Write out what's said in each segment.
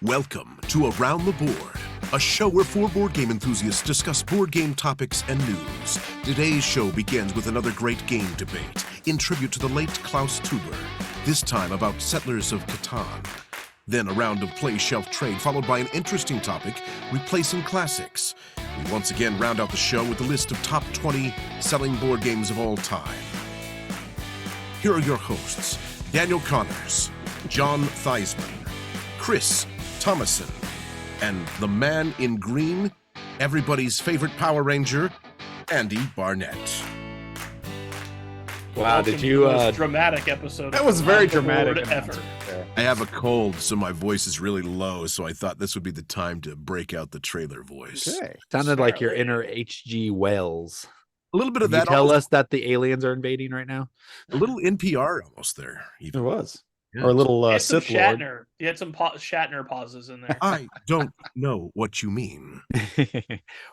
Welcome to Around the Board, a show where four board game enthusiasts discuss board game topics and news. Today's show begins with another great game debate in tribute to the late Klaus Teuber, this time about Settlers of Catan. Then a round of play shelf trade followed by an interesting topic, replacing classics. We once again round out the show with a list of top 20 selling board games of all time. Here are your hosts, Daniel Connors, John Theismann, Chris Thomason, and the man in green, everybody's favorite Power Ranger, Andy Barnett. Wow, did you dramatic episode? That was very dramatic ever. I have a cold, so my voice is really low, so I thought this would be the time to break out the trailer voice. Okay. Sounded like your inner H.G. Wells. A little bit of Can that. You tell us that the aliens are invading right now? A little NPR almost there. It was. Yeah. Or a little Sith Sith Lord. Shatner. You had some Shatner pauses in there. I don't know what you mean.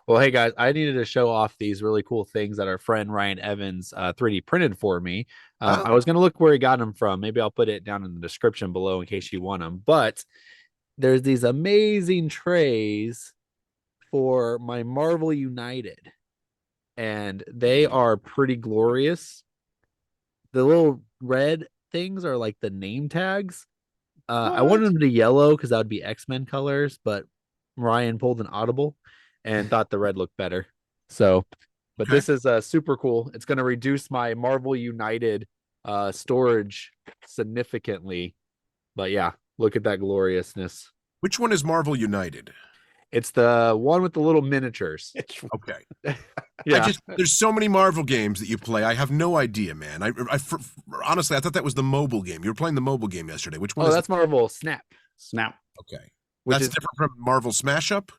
Well, hey guys, I needed to show off these really cool things that our friend Ryan Evans 3D printed for me. I was going to look where he got them from. Maybe I'll put it down in the description below in case you want them. But there's these amazing trays for my Marvel United. And they are pretty glorious. The little red things are like the name tags. I wanted them to be yellow because that would be X-Men colors, but Ryan pulled an audible and thought the red looked better. So, but This is super cool. It's going to reduce my Marvel United storage significantly. But yeah, look at that gloriousness. Which one is Marvel United? It's the one with the little miniatures. Okay. Yeah. There's so many Marvel games that you play. I have no idea, man. Honestly, I thought that was the mobile game. You were playing the mobile game yesterday. Which one? That's Marvel Snap. Okay. That's different from Marvel Smash Up?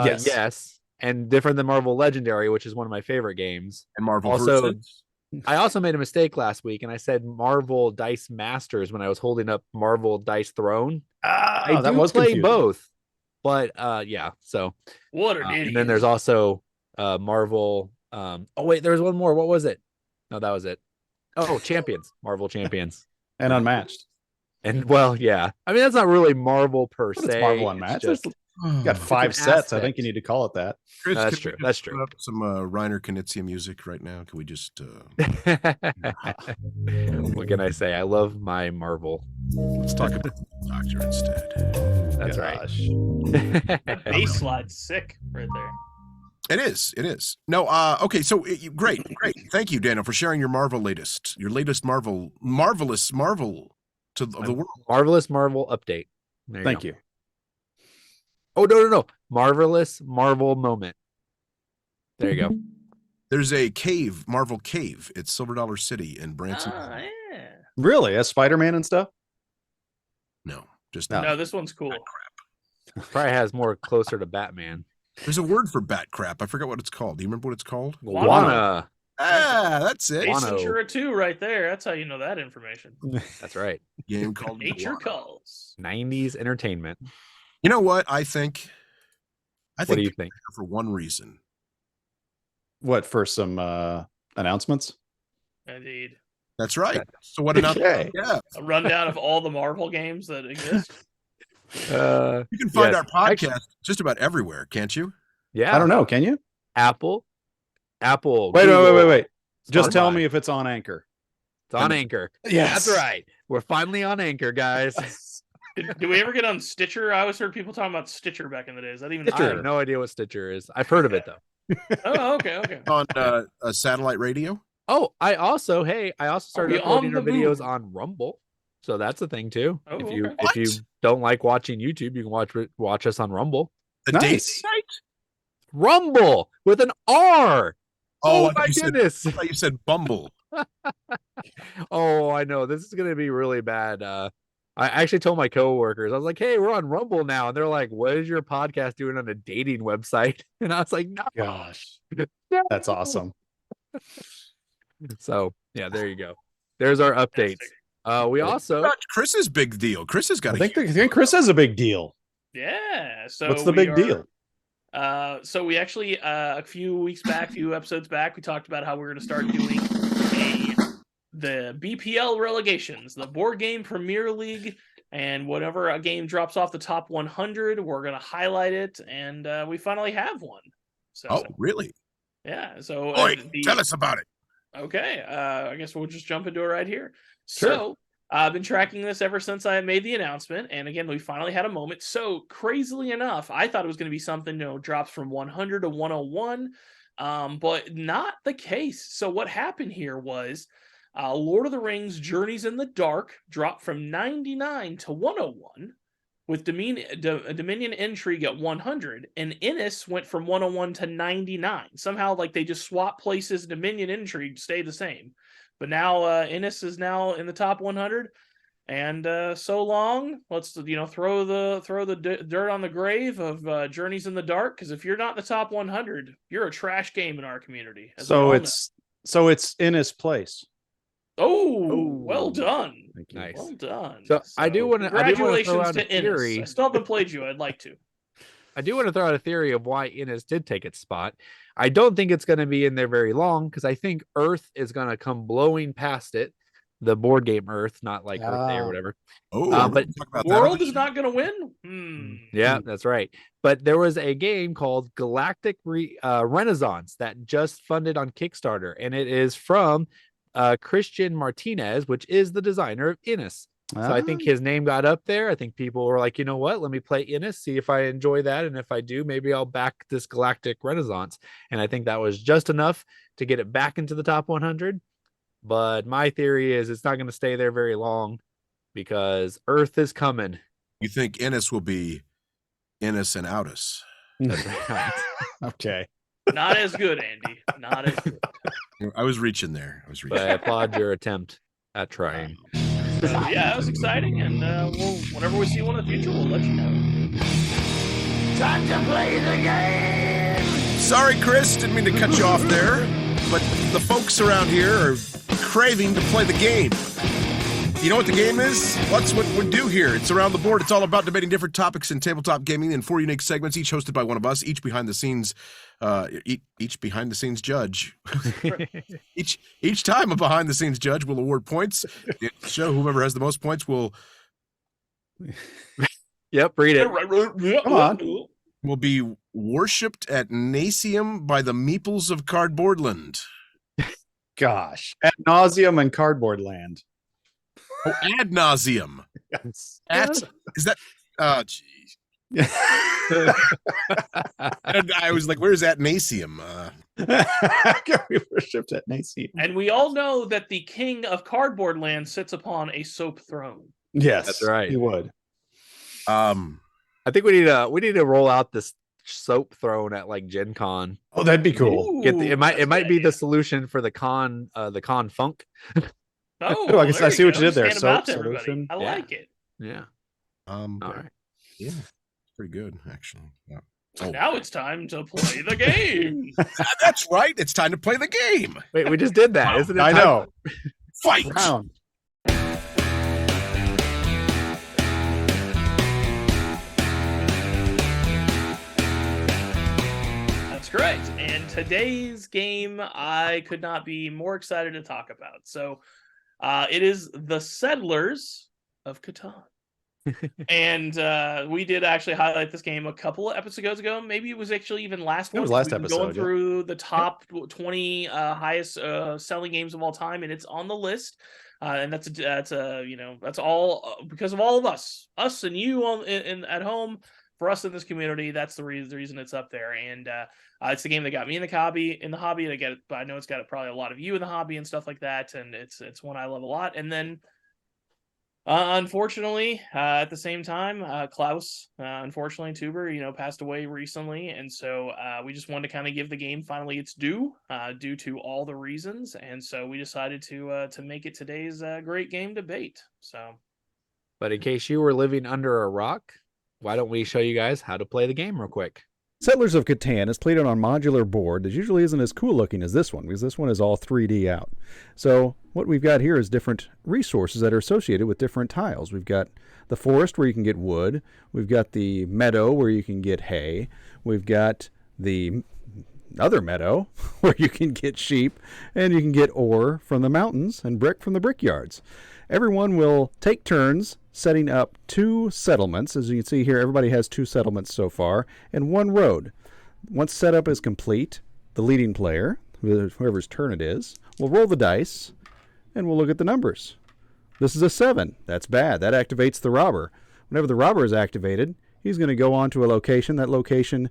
Yes. Yes. And different than Marvel Legendary, which is one of my favorite games. And Marvel also, Versus? I also made a mistake last week, and I said Marvel Dice Masters when I was holding up Marvel Dice Throne. I do play confusing. Both. But yeah, so what an idiot. And then there's also Marvel oh wait, there was one more. What was it? No, that was it. Oh, Champions. Marvel Champions. And Unmatched. And well, yeah. I mean, that's not really Marvel per se. It's Marvel Unmatched. Just, got 5 sets. Aspect. I think you need to call it that. Chris, that's true. That's true. Put up some Reiner Knizia music right now. Can we just what can I say? I love my Marvel. Let's talk about the Doctor instead. That's right. Base slide's sick right there. It is. No, okay, so great. Thank you, Daniel, for sharing your latest marvelous Marvel to the world. Marvelous Marvel update. Thank you. Oh, no. Marvelous Marvel moment. There you go. There's a cave, Marvel Cave. It's Silver Dollar City in Branson. Yeah. Really? As Spider-Man and stuff? No, just no. This one's cool. Crap. Probably has more closer to Batman. There's a word for bat crap. I forgot what it's called. Do you remember what it's called? Guana. That's it. Ace Ventura 2 right there. That's how you know that information. That's right. Game called Nature Guana. Calls. 90s entertainment. You know what? I think. What do you think? For one reason. What, for some announcements? Indeed. That's right. So what announcement? Yeah. A rundown of all the Marvel games that exist. You can find our podcast just about everywhere, can't you? Yeah. I don't know. Can you? Apple. Wait. Just tell me if it's on Anchor. It's on Anchor. Yes. That's right. We're finally on Anchor, guys. Did we ever get on Stitcher? I always heard people talking about Stitcher back in the day. Is that even Stitcher? I have no idea what Stitcher is. I've heard of it, though. Oh, okay. On a satellite radio? Oh, I also started uploading our videos on Rumble. So that's a thing, too. Oh, if you don't like watching YouTube, you can watch us on Rumble. The nice. Date Rumble with an R. Oh my goodness. I thought you said Bumble. Oh, I know. This is going to be really bad. I actually told my coworkers, I was like, hey, we're on Rumble now. And they're like, what is your podcast doing on a dating website? And I was like, no. Gosh, that's awesome. So, yeah, there you go. There's our updates. We also... Chris's big deal. Chris has got I think Chris has a big deal. Yeah. So what's the big deal? So we actually, a few episodes back, we talked about how we're going to start doing the BPL relegations, the Board Game Premier League And whenever a game drops off the top 100, we're going to highlight it. And we finally have one. So, Oh, really? Yeah. So tell us about it. Okay. I guess we'll just jump into it right here. Sure. So I've been tracking this ever since I made the announcement. And again, we finally had a moment. So crazily enough, I thought it was going to be something, drops from 100 to 101, but not the case. So what happened here was Lord of the Rings Journeys in the Dark dropped from 99 to 101, with Dominion Intrigue at 100, and Innis went from 101 to 99. Somehow, they just swapped places. Dominion Intrigue stayed the same, but now Innis is now in the top 100. And so long, let's throw the dirt on the grave of Journeys in the Dark, because if you're not in the top 100, you're a trash game in our community. So it's Innis place. Oh, well done. Nice. Well done. So I do want to. Congratulations to Innis. I still haven't played you. I'd like to. I do want to throw out a theory of why Innis did take its spot. I don't think it's going to be in there very long, because I think Earth is going to come blowing past it. The board game Earth, not like Earth Day or whatever. But World is not going to win. Yeah, that's right. But there was a game called Galactic Renaissance that just funded on Kickstarter, and it is from Christian Martinez, which is the designer of Innis. So I think his name got up there. I think people were like, you know what? Let me play Innis, see if I enjoy that. And if I do, maybe I'll back this Galactic Renaissance. And I think that was just enough to get it back into the top 100. But my theory is it's not going to stay there very long, because Earth is coming. You think Innis will be Innis and Outus? Okay. Not as good, Andy. Not as good. I was reaching there. But I applaud your attempt at trying. Yeah, it was exciting, and whenever we see one in the future, we'll let you know. Time to play the game! Sorry, Chris, didn't mean to cut you off there, but the folks around here are craving to play the game. You know what the game is? What's what we do here? It's Around the Board. It's all about debating different topics in tabletop gaming in 4 unique segments, each hosted by one of us, each behind the scenes judge. each time a behind the scenes judge will award points. The show, whoever has the most points will Yep, read it. Come on. Will be worshipped at Nasium by the meeples of Cardboardland. Gosh. Ad nauseum and cardboard land. Oh, ad nauseum. Yes. Is that? Oh, geez. And I was like, "Where's at Nasium?" We worshipped at Nasium. And we all know that the king of Cardboard Land sits upon a soap throne. Yes, that's right. He would. I think we need to roll out this soap throne at Gen Con. Oh, that'd be cool. Ooh, it might be the solution for the con funk. Oh, I guess I see what you did there. Soap solution. I like it. Yeah. All right. Yeah, it's pretty good actually. Yeah. Now it's time to play the game. That's right. It's time to play the game. Wait, we just did that, isn't it? I know. Fight. Round. Correct. And today's game, I could not be more excited to talk about. So it is The Settlers of Catan. And we did actually highlight this game a couple of episodes ago. Maybe it was actually even last one. It was last episode. Going through the top 20 highest selling games of all time, and it's on the list. And that's all because of all of us and you at home. For us in this community, that's the reason it's up there, and it's the game that got me in the hobby. But I know it's got probably a lot of you in the hobby and stuff like that, and it's one I love a lot. And then, unfortunately, at the same time, Klaus, unfortunately, Teuber, passed away recently, and so we just wanted to kind of give the game finally its due to all the reasons, and so we decided to make it today's great game debate. So, but in case you were living under a rock, why don't we show you guys how to play the game real quick? Settlers of Catan is played on a modular board that usually isn't as cool looking as this one, because this one is all 3D out. So what we've got here is different resources that are associated with different tiles. We've got the forest where you can get wood. We've got the meadow where you can get hay. We've got the other meadow where you can get sheep, and you can get ore from the mountains and brick from the brickyards. Everyone will take turns setting up 2 settlements. As you can see here, everybody has 2 settlements so far, and 1 road. Once setup is complete, the leading player, whoever's turn it is, will roll the dice, and we'll look at the numbers. This is a 7. That's bad. That activates the robber. Whenever the robber is activated, he's going to go on to a location. That location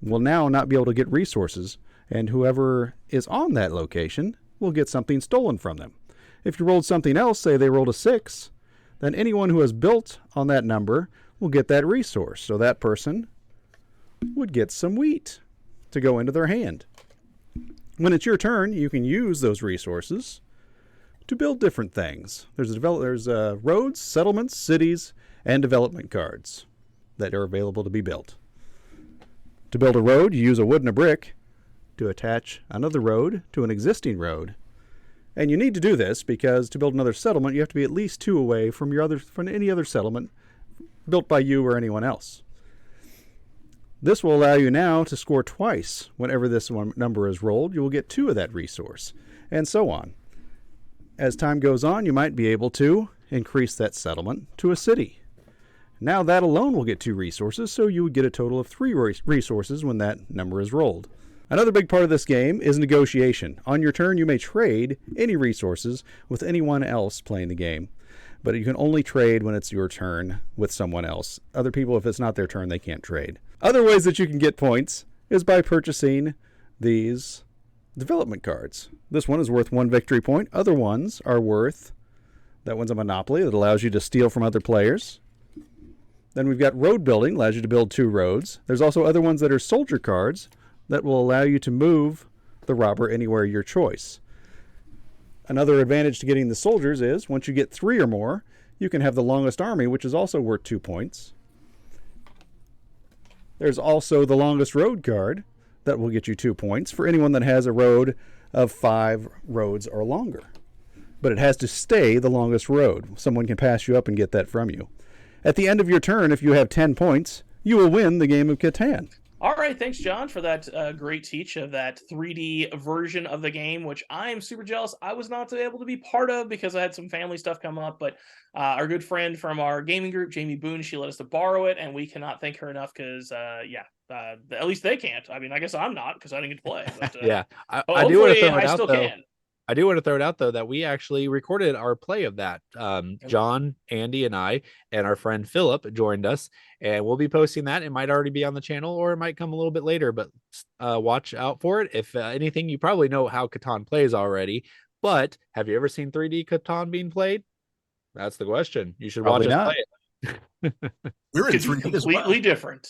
will now not be able to get resources, and whoever is on that location will get something stolen from them. If you rolled something else, say they rolled a 6, then anyone who has built on that number will get that resource. So that person would get some wheat to go into their hand. When it's your turn, you can use those resources to build different things. There's roads, settlements, cities, and development cards that are available to be built. To build a road, you use a wood and a brick to attach another road to an existing road. And you need to do this because to build another settlement, you have to be at least 2 away from any other settlement built by you or anyone else. This will allow you now to score twice. Whenever this one number is rolled, you will get 2 of that resource, and so on. As time goes on, you might be able to increase that settlement to a city. Now that alone will get 2 resources, so you would get a total of 3 resources when that number is rolled. Another big part of this game is negotiation. On your turn, you may trade any resources with anyone else playing the game, but you can only trade when it's your turn with someone else. Other people, if it's not their turn, they can't trade. Other ways that you can get points is by purchasing these development cards. This one is worth 1 victory point. Other ones are worth, that one's a monopoly that allows you to steal from other players. Then we've got road building, allows you to build 2 roads. There's also other ones that are soldier cards that will allow you to move the robber anywhere your choice. Another advantage to getting the soldiers is once you get 3 or more, you can have the longest army, which is also worth 2 points. There's also the longest road card that will get you 2 points for anyone that has a road of 5 roads or longer. But it has to stay the longest road. Someone can pass you up and get that from you. At the end of your turn, if you have 10 points, you will win the game of Catan. All right, thanks, John, for that great teach of that 3D version of the game, which I am super jealous I was not able to be part of because I had some family stuff come up. But our good friend from our gaming group, Jamie Boone, she let us to borrow it, and we cannot thank her enough because, at least they can't. I mean, I guess I'm not because I didn't get to play. But, yeah, I do want to throw it out, though. Can. I do want to throw it out, though, that we actually recorded our play of that. John, Andy, and I, and our friend Philip joined us, and we'll be posting that. It might already be on the channel, or it might come a little bit later, but watch out for it. If anything, you probably know how Catan plays already, but have you ever seen 3D Catan being played? That's the question. You should Probably watch not. us play it. We're in 3D completely different.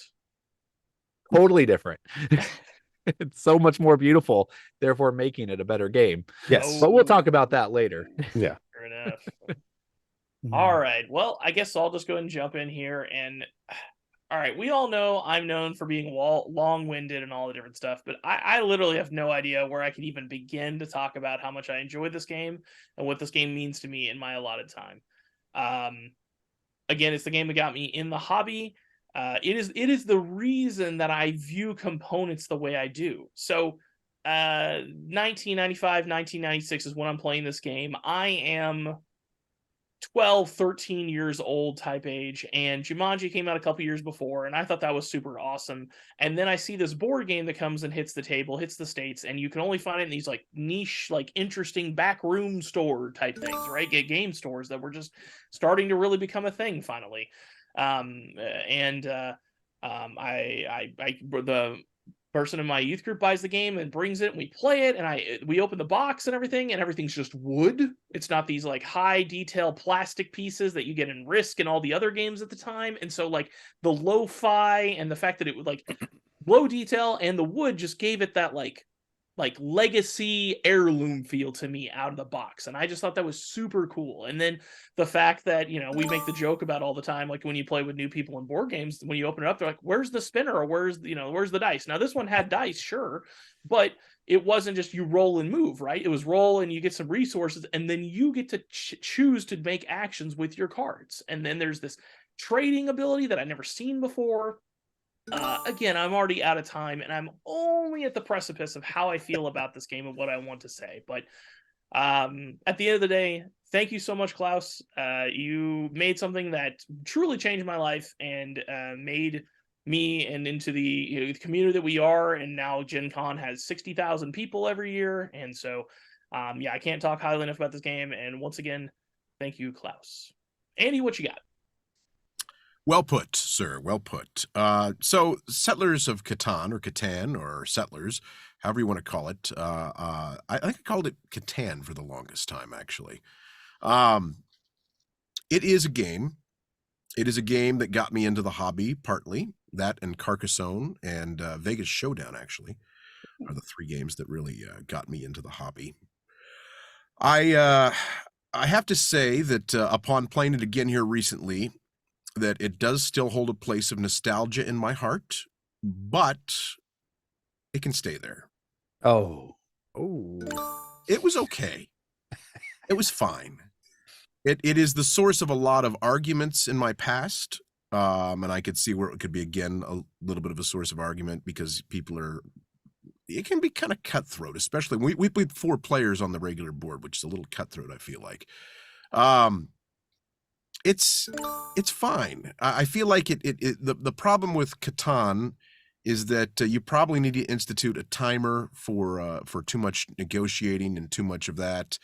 Totally different. It's so much more beautiful, therefore making it a better game. Yes. But we'll talk about that later. Yeah. Fair enough. All right. Well, I guess I'll just go ahead and jump in here. And all right, we all know I'm known for being long-winded and all the different stuff, but I literally have no idea where I could even begin to talk about how much I enjoyed this game and what this game means to me in my allotted time. Again, it's the game that got me in the hobby. It is the reason that I view components the way I do. So 1995, 1996 is when I'm playing this game. I am 12, 13 years old type age, and Jumanji came out a couple years before, and I thought that was super awesome. And then I see this board game that comes and hits the table, hits the States, and you can only find it in these like niche, like interesting back room store type things, right? Game stores that were just starting to really become a thing finally. The person in my youth group buys the game and brings it, and we play it, and we open the box and everything's just wood. It's not these like high detail plastic pieces that you get in Risk and all the other games at the time. And so like the lo-fi and the fact that it would like low detail and the wood just gave it that like legacy heirloom feel to me out of the box. And I just thought that was super cool. And then the fact that, you know, we make the joke about all the time, like when you play with new people in board games, when you open it up, they're like, where's the spinner? Or where's the dice? Now this one had dice, sure, but it wasn't just you roll and move, right? It was roll and you get some resources, and then you get to choose to make actions with your cards. And then there's this trading ability that I've never seen before. Again, I'm already out of time, and I'm only at the precipice of how I feel about this game and what I want to say. But at the end of the day, thank you so much, Klaus. You made something that truly changed my life and made me and into the, the community that we are. And now Gen Con has 60,000 people every year. And so, yeah, I can't talk highly enough about this game. And once again, thank you, Klaus. Andy, what you got? Well put, sir. Well put. So, Settlers of Catan, or Catan, or Settlers, however you want to call it. I think I called it Catan for the longest time, actually. It is a game. It is a game that got me into the hobby, partly. That and Carcassonne and Vegas Showdown, actually, are the three games that really got me into the hobby. I have to say that upon playing it again here recently, that it does still hold a place of nostalgia in my heart, but it can stay there. Oh, It was okay. It was fine. It is the source of a lot of arguments in my past, and I could see where it could be, again, a little bit of a source of argument because it can be kind of cutthroat, especially when we played 4 players on the regular board, which is a little cutthroat, I feel like. It's fine. I feel like the problem with Catan is that you probably need to institute a timer for too much negotiating and too much of that.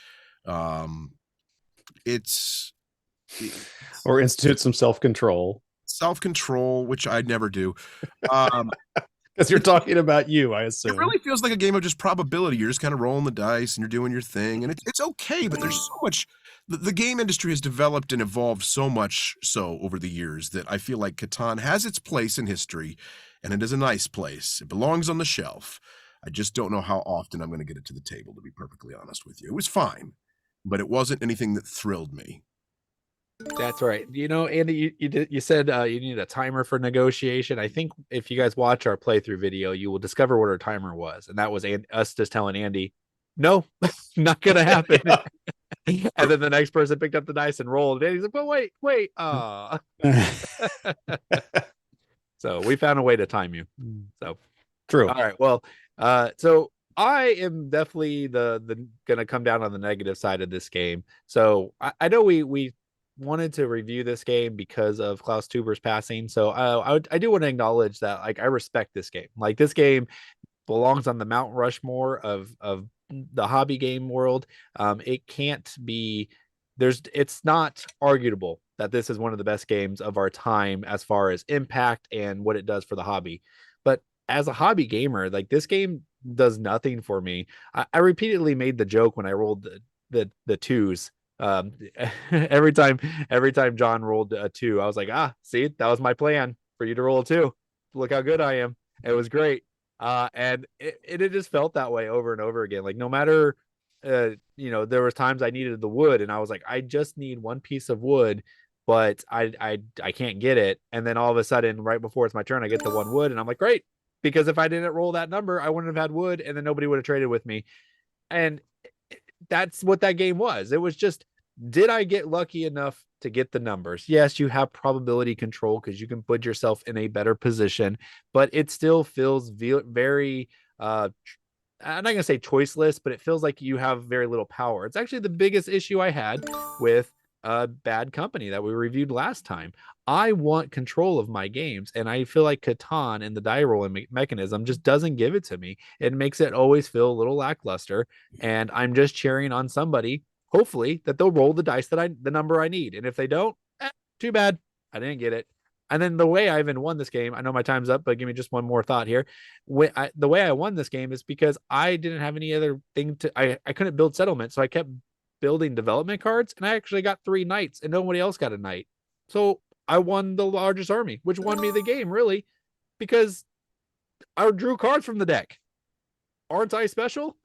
Or institute some self-control. Self-control, which I'd never do. Because you're talking about you, I assume. It really feels like a game of just probability. You're just kind of rolling the dice and you're doing your thing, and it's okay. But there's so much. The game industry has developed and evolved so much so over the years that I feel like Catan has its place in history, and it is a nice place. It belongs on the shelf. I just don't know how often I'm going to get it to the table, to be perfectly honest with you. It was fine, but it wasn't anything that thrilled me. That's right. Andy, you said you need a timer for negotiation. I think if you guys watch our playthrough video, you will discover what our timer was, and that was us just telling Andy, "No, not gonna happen." And then the next person picked up the dice and rolled, and he's like, "Well, wait." So we found a way to time you. So True. All right. Well, so I am definitely the gonna come down on the negative side of this game. So I know we wanted to review this game because of Klaus Teuber's passing. So I do want to acknowledge that, like, I respect this game. Like, this game belongs on the Mount Rushmore of the hobby game world. It can't be, it's not arguable that this is one of the best games of our time as far as impact and what it does for the hobby. But as a hobby gamer, like, this game does nothing for me. I repeatedly made the joke when I rolled the twos. Every time John rolled a 2, I was like, see, that was my plan, for you to roll a 2. Look how good I am. It was great. And it just felt that way over and over again. Like, no matter, there was times I needed the wood and I was like, I just need one piece of wood, but I can't get it. And then all of a sudden, right before it's my turn, I get the one wood and I'm like, great. Because if I didn't roll that number, I wouldn't have had wood and then nobody would have traded with me. And that's what that game was. It was just, did I get lucky enough to get the numbers? Yes, you have probability control because you can put yourself in a better position, but it still feels very, I'm not going to say choiceless, but it feels like you have very little power. It's actually the biggest issue I had with Bad Company that we reviewed last time. I want control of my games, and I feel like Catan and the die rolling mechanism just doesn't give it to me. It makes it always feel a little lackluster, and I'm just cheering on somebody, hopefully, that they'll roll the dice the number I need. And if they don't, too bad. I didn't get it. And then the way I even won this game, I know my time's up, but give me just one more thought here. The way I won this game is because I didn't have any other thing I couldn't build settlement. So I kept building development cards, and I actually got 3 knights and nobody else got a knight. So I won the largest army, which won me the game, really, because I drew cards from the deck. Aren't I special?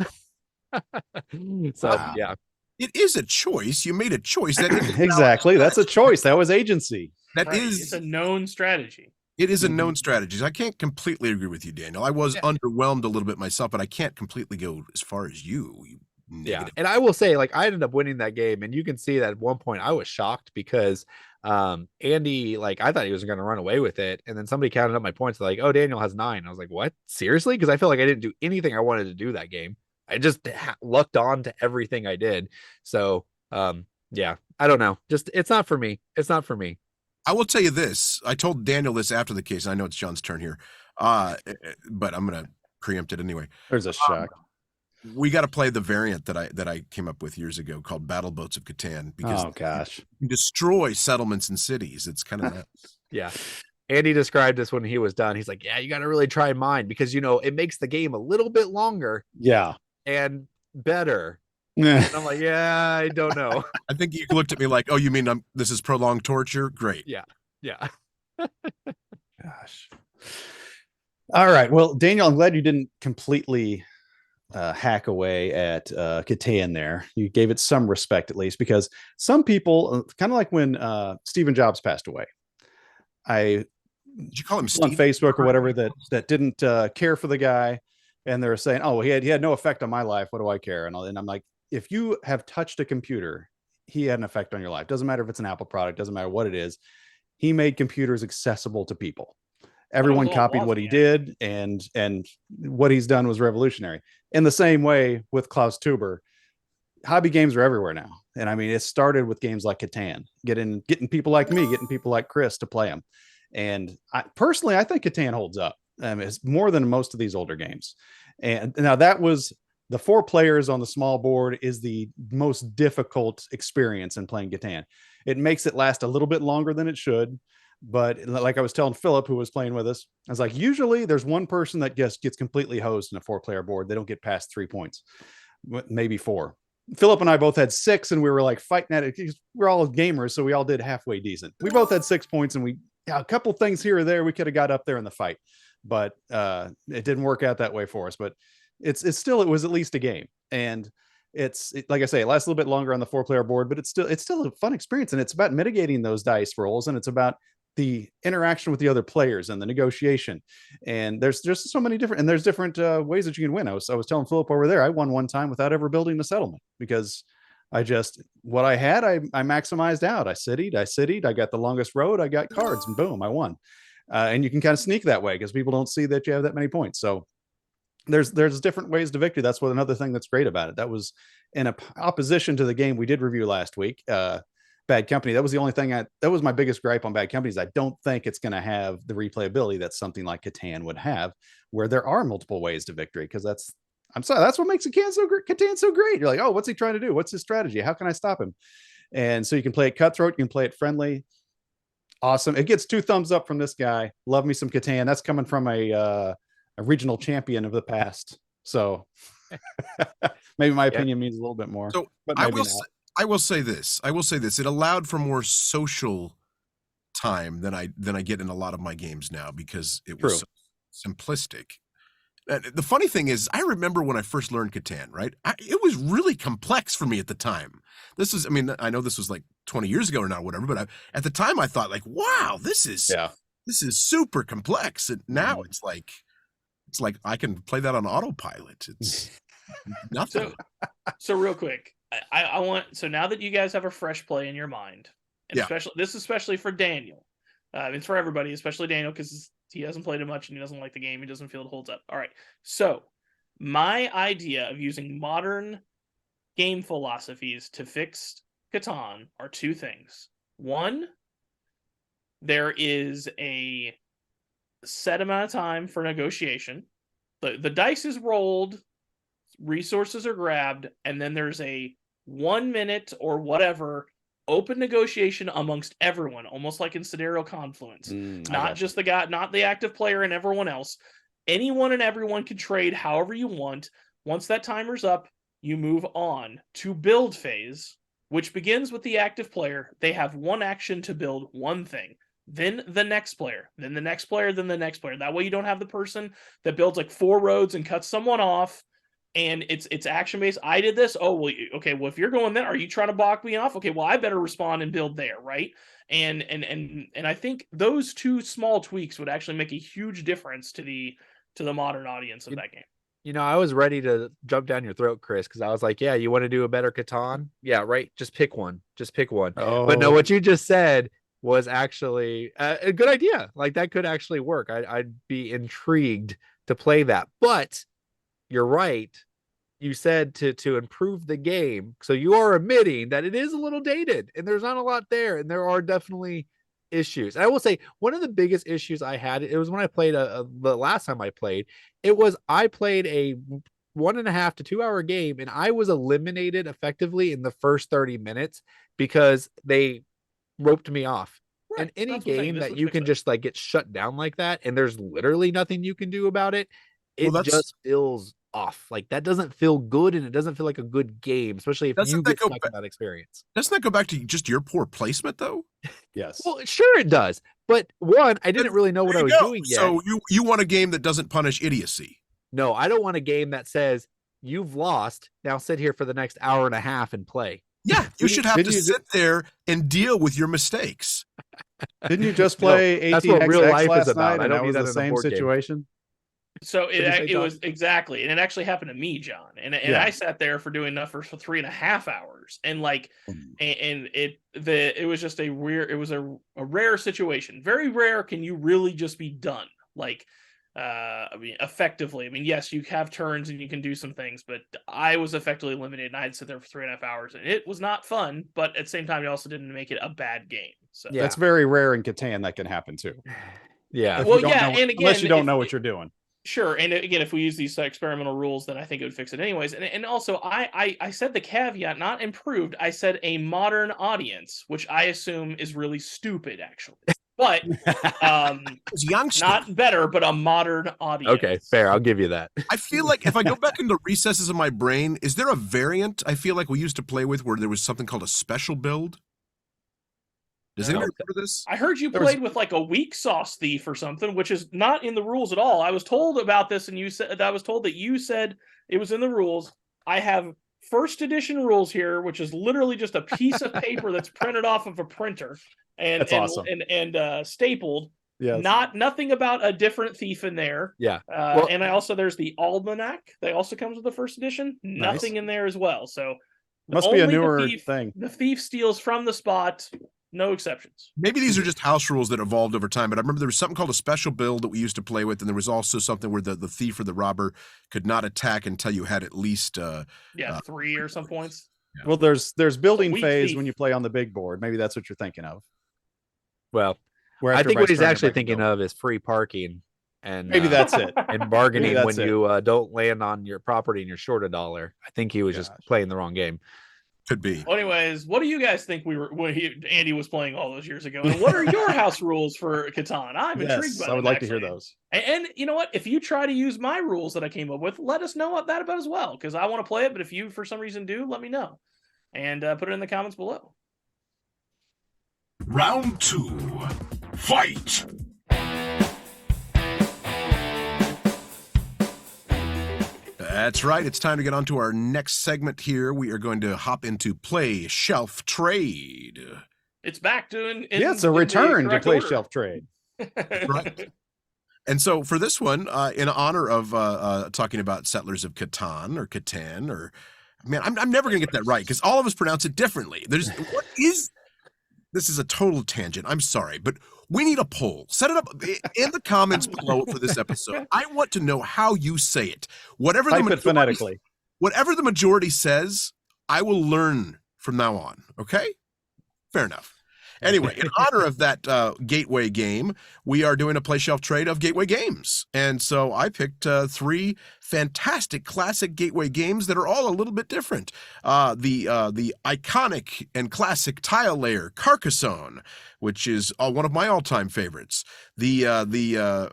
So, yeah. It is a choice. You made a choice. That is exactly. That's a choice. That was agency. It's a known strategy. It is a known strategy. I can't completely agree with you, Daniel. I was underwhelmed a little bit myself, but I can't completely go as far as you. Yeah. And I will say, like, I ended up winning that game, and you can see that at one point I was shocked because Andy, like, I thought he was going to run away with it. And then somebody counted up my points, like, oh, Daniel has 9. I was like, what? Seriously? Because I feel like I didn't do anything I wanted to do that game. I just lucked on to everything I did. So, Yeah, I don't know. Just it's not for me. It's not for me. I will tell you this. I told Daniel this after the case. And I know it's John's turn here, but I'm going to preempt it anyway. There's a shock. We got to play the variant that I came up with years ago called Battle Boats of Catan, because Oh gosh, you can destroy settlements and cities. It's kind of nuts. Yeah. Andy described this when he was done. He's like, yeah, you got to really try mine because, it makes the game a little bit longer yeah, and better. And I'm like, yeah, I don't know. I think you looked at me like, oh, you mean this is prolonged torture? Great. Yeah. gosh. All right, well, Daniel, I'm glad you didn't completely hack away at Catan there. You gave it some respect at least, because some people, kind of like when Stephen Jobs passed away, Did you call him on Steve? Facebook or whatever that didn't care for the guy, and they were saying, oh, he had no effect on my life, what do I care? And I'm like, if you have touched a computer, he had an effect on your life. Doesn't matter if it's an Apple product, doesn't matter what it is. He made computers accessible to people. Everyone copied what he did, and what he's done was revolutionary. In the same way with Klaus Teuber, hobby games are everywhere now. And I mean, it started with games like Catan, getting people like me, getting people like Chris to play them. And I think Catan holds up. It's more than most of these older games. And now that was the 4 players on the small board is the most difficult experience in playing Catan. It makes it last a little bit longer than it should. But like I was telling Philip, who was playing with us, I was like, usually there's one person that gets completely hosed in a 4-player board. They don't get past 3 points, maybe 4. Philip and I both had 6, and we were like fighting at it. We're all gamers, so we all did halfway decent. We both had 6 points, and a couple things here or there, we could have got up there in the fight, but it didn't work out that way for us. But it was at least a game, and like I say, it lasts a little bit longer on the 4-player board, but it's still a fun experience, and it's about mitigating those dice rolls, and it's about the interaction with the other players and the negotiation. And there's just so many different ways that you can win. I was telling Philip over there, I won one time without ever building a settlement, because what I had, I maximized out. I citied, I got the longest road, I got cards, and boom, I won. And you can kind of sneak that way because people don't see that you have that many points. So there's different ways to victory. That's another thing that's great about it. That was in opposition to the game we did review last week, Bad Company. That was the only thing that was my biggest gripe on Bad Companies. I don't think it's going to have the replayability that something like Catan would have, where there are multiple ways to victory. Because that's what makes Catan so great. You're like, oh, what's he trying to do? What's his strategy? How can I stop him? And so you can play it cutthroat, you can play it friendly. Awesome. It gets 2 thumbs up from this guy. Love me some Catan. That's coming from a regional champion of the past. So maybe my opinion means a little bit more. So but I will say this. It allowed for more social time than I get in a lot of my games now, because it was so simplistic. And the funny thing is, I remember when I first learned Catan, right? It was really complex for me at the time. I know this was like 20 years ago or not, whatever, but at the time I thought like, wow, this is super complex. And now it's like I can play that on autopilot. It's nothing. So real quick, I want, so now that you guys have a fresh play in your mind, and especially for Daniel, it's for everybody, especially Daniel, because he hasn't played it much and he doesn't like the game. He doesn't feel it holds up. All right. So my idea of using modern game philosophies to fix Catan are 2 things. One, there is a set amount of time for negotiation. The dice is rolled, resources are grabbed, and then there's a 1 minute or whatever open negotiation amongst everyone, almost like in Scenario Confluence. Not just the guy, not the active player and everyone else. Anyone and everyone can trade however you want. Once that timer's up, you move on to build phase, which begins with the active player. They have 1 action to build 1 thing. Then the next player, then the next player, then the next player. That way you don't have the person that builds like 4 roads and cuts someone off, and it's action based. I did this. Oh, well, okay. Well, if you're going there, are you trying to block me off? Okay, well, I better respond and build there, right? And I think those 2 small tweaks would actually make a huge difference to the modern audience of that game. I was ready to jump down your throat, Chris, because I was like, yeah, you want to do a better Catan? Yeah, right. Just pick one. Oh. But no, what you just said was actually a good idea. Like, that could actually work. I'd be intrigued to play that. But you're right. you said to improve the game. So you are admitting that it is a little dated and there's not a lot there. And there are definitely issues. And I will say one of the biggest issues I had, it was when I played the last time I played, I played a 1.5 to 2 hour game and I was eliminated effectively in the first 30 minutes because they roped me off. Right. And any That's what I'm saying. game This that would you fix can it. just like get shut down like that and there's literally nothing you can do about it, it Well, just feels off. Like that doesn't feel good and it doesn't feel like a good game, especially if you get stuck in that experience. Doesn't that go back to just your poor placement though? Yes. Well, sure it does. But one, I didn't really know what I was doing yet. So you want a game that doesn't punish idiocy. No, I don't want a game that says you've lost. Now sit here for the next hour and a half and play. Yeah, you should have to sit there and deal with your mistakes. Didn't you just play No, that's what 18XX real life last is about. night? I don't And that need was that the in a same board game. situation. So you say, it John? was exactly, and it actually happened to me, John. And Yeah. I sat there for doing enough for 3.5 hours, and like, and it was just a weird. It was a rare situation. Very rare. Can you really just be done? Like, I mean, effectively. I mean, yes, you have turns and you can do some things, but I was effectively limited, and I had to sit there for 3.5 hours, and it was not fun. But at the same time, it also didn't make it a bad game. So Yeah. That's very rare in Catan. That can happen too. Yeah. If Well, you don't yeah, know- and unless you again, don't know what you're doing. Sure, and again, if we use these experimental rules, then I think it would fix it anyways. And also, I said the caveat, not improved. I said a modern audience, which I assume is really stupid, actually. But It's youngster. not better, but a modern audience. Okay, fair. I'll give you that. I feel like if I go back into recesses of my brain, is there a variant I feel like we used to play with where there was something called a special build? Does anyone remember this? I heard you played with like a weak sauce thief or something, which is not in the rules at all. I was told about this, and I was told that you said it was in the rules. I have first edition rules here, which is literally just a piece of paper that's printed off of a printer and That's awesome. and stapled. Yes. Nothing about a different thief in there. Yeah. And there's the almanac that also comes with the first edition. Nice. Nothing in there as well. So Must be a only the newer thief- thing. The thief steals from the spot. No exceptions. Maybe these are just house rules that evolved over time, but I remember there was something called a special build that we used to play with, and there was also something where the thief or the robber could not attack until you had at least 3 or some points. Well, there's building weak phase thief. when you play on the big board. Maybe that's what you're thinking of. Well, Where I after think what everybody's he's trying to actually break the thinking build. of is free parking and Maybe that's it. and bargaining Maybe when that's it. you don't land on your property and you're short $1. I think he was just playing the wrong game. could be. Well, anyways, what do you guys think Andy was playing all those years ago? And what are your house rules for Catan? I'm intrigued by Yes, them. I would like to hear actually. those. And you know what? If you try to use my rules that I came up with, let us know what that about as well, because I want to play it. But if you, for some reason, do, let me know and put it in the comments below. Round 2. Fight! That's right. It's time to get on to our next segment here. We are going to hop into Play Shelf Trade. It's back to It's a return to correct play order. shelf trade. Right. And so for this one, in honor of talking about Settlers of Catan or Catan, or man, I'm never going to get that right because all of us pronounce it differently. This is a total tangent. I'm sorry, but we need a poll. Set it up in the comments below for this episode. I want to know how you say it. Whatever Type the it majority, phonetically. whatever the majority says, I will learn from now on. Okay? Fair enough. Anyway, in honor of that Gateway game, we are doing a play shelf trade of Gateway games. And so I picked 3 fantastic classic Gateway games that are all a little bit different. The iconic and classic tile layer Carcassonne, which is one of my all-time favorites. The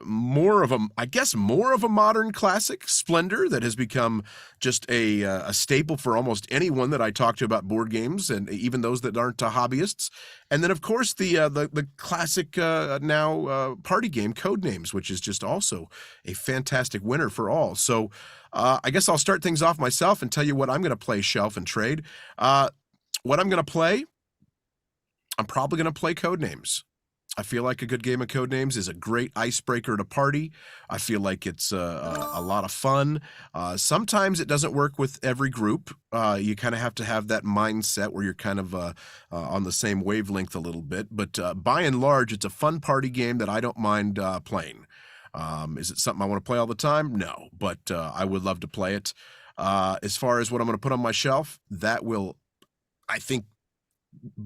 more of a modern classic Splendor that has become just a staple for almost anyone that I talk to about board games, and even those that aren't hobbyists. And then, of course, the classic now party game Codenames, which is just also a fantastic winner for all. So I guess I'll start things off myself and tell you what I'm going to play shelf and trade. What I'm going to play, I'm probably going to play Codenames. I feel like a good game of Codenames is a great icebreaker at a party. I feel like it's a lot of fun. Sometimes it doesn't work with every group. You kind of have to have that mindset where you're kind of on the same wavelength a little bit. But by and large, it's a fun party game that I don't mind playing. Is it something I want to play all the time? No, but I would love to play it. As far as what I'm going to put on my shelf, that will, I think,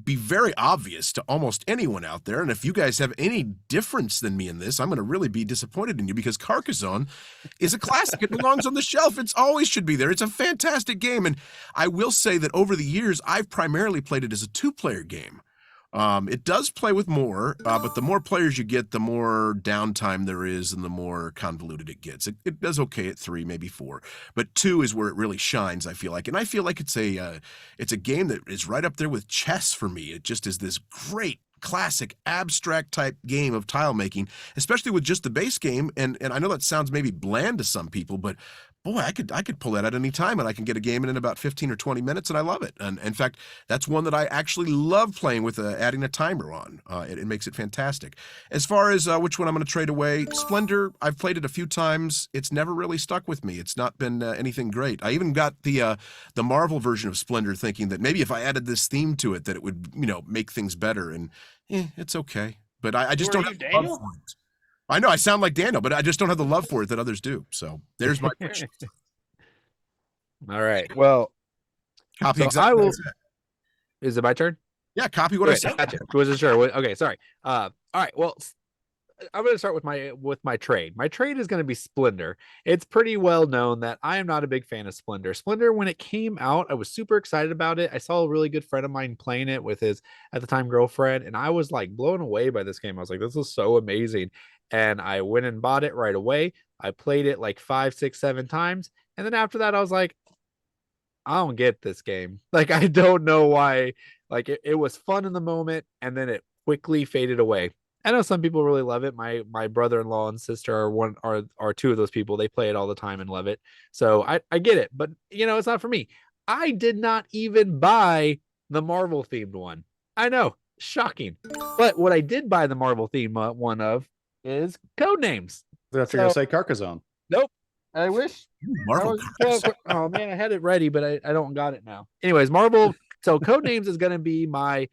be very obvious to almost anyone out there. And if you guys have any difference than me in this, I'm going to really be disappointed in you, because Carcassonne is a classic. It belongs on the shelf. It's always should be there. It's a fantastic game. And I will say that over the years, I've primarily played it as a 2-player game. It does play with more, but the more players you get, the more downtime there is and the more convoluted it gets. It does okay at 3, maybe 4, but 2 is where it really shines, I feel like. And I feel like it's a game that is right up there with chess for me. It just is this great classic abstract type game of tile making, especially with just the base game. And I know that sounds maybe bland to some people, but boy, I could pull that at any time, and I can get a game in about 15 or 20 minutes, and I love it. And in fact, that's one that I actually love playing with adding a timer on. It makes it fantastic. As far as which one I'm going to trade away, Splendor, I've played it a few times. It's never really stuck with me. It's not been anything great. I even got the Marvel version of Splendor thinking that maybe if I added this theme to it, that it would, make things better. And it's okay. But I just don't have the love for it. I know I sound like Daniel, but I just don't have the love for it that others do. So there's my question. All right. Well, copy so exactly. I will. Is it my turn? Yeah, copy what I said. Gotcha. Wasn't sure. Okay, sorry. All right. Well, I'm going to start with my trade. My trade is going to be Splendor. It's pretty well known that I am not a big fan of Splendor. Splendor, when it came out, I was super excited about it. I saw a really good friend of mine playing it with his, at the time, girlfriend, and I was like blown away by this game. I was like, this is so amazing. And I went and bought it right away. I played it like 5, 6, 7 times. And then after that, I was like, I don't get this game. Like, I don't know why. Like, it was fun in the moment, and then it quickly faded away. I know some people really love it. My brother-in-law and sister are 2 of those people. They play it all the time and love it. So I get it, but it's not for me. I did not even buy the Marvel themed one. I know, shocking. But what I did buy the Marvel themed one of is Codenames. That's you're gonna say Carcassonne. Nope. I wish. Marvel. Oh man, I had it ready, but I don't got it now. Anyways, Marvel. So Codenames is gonna be my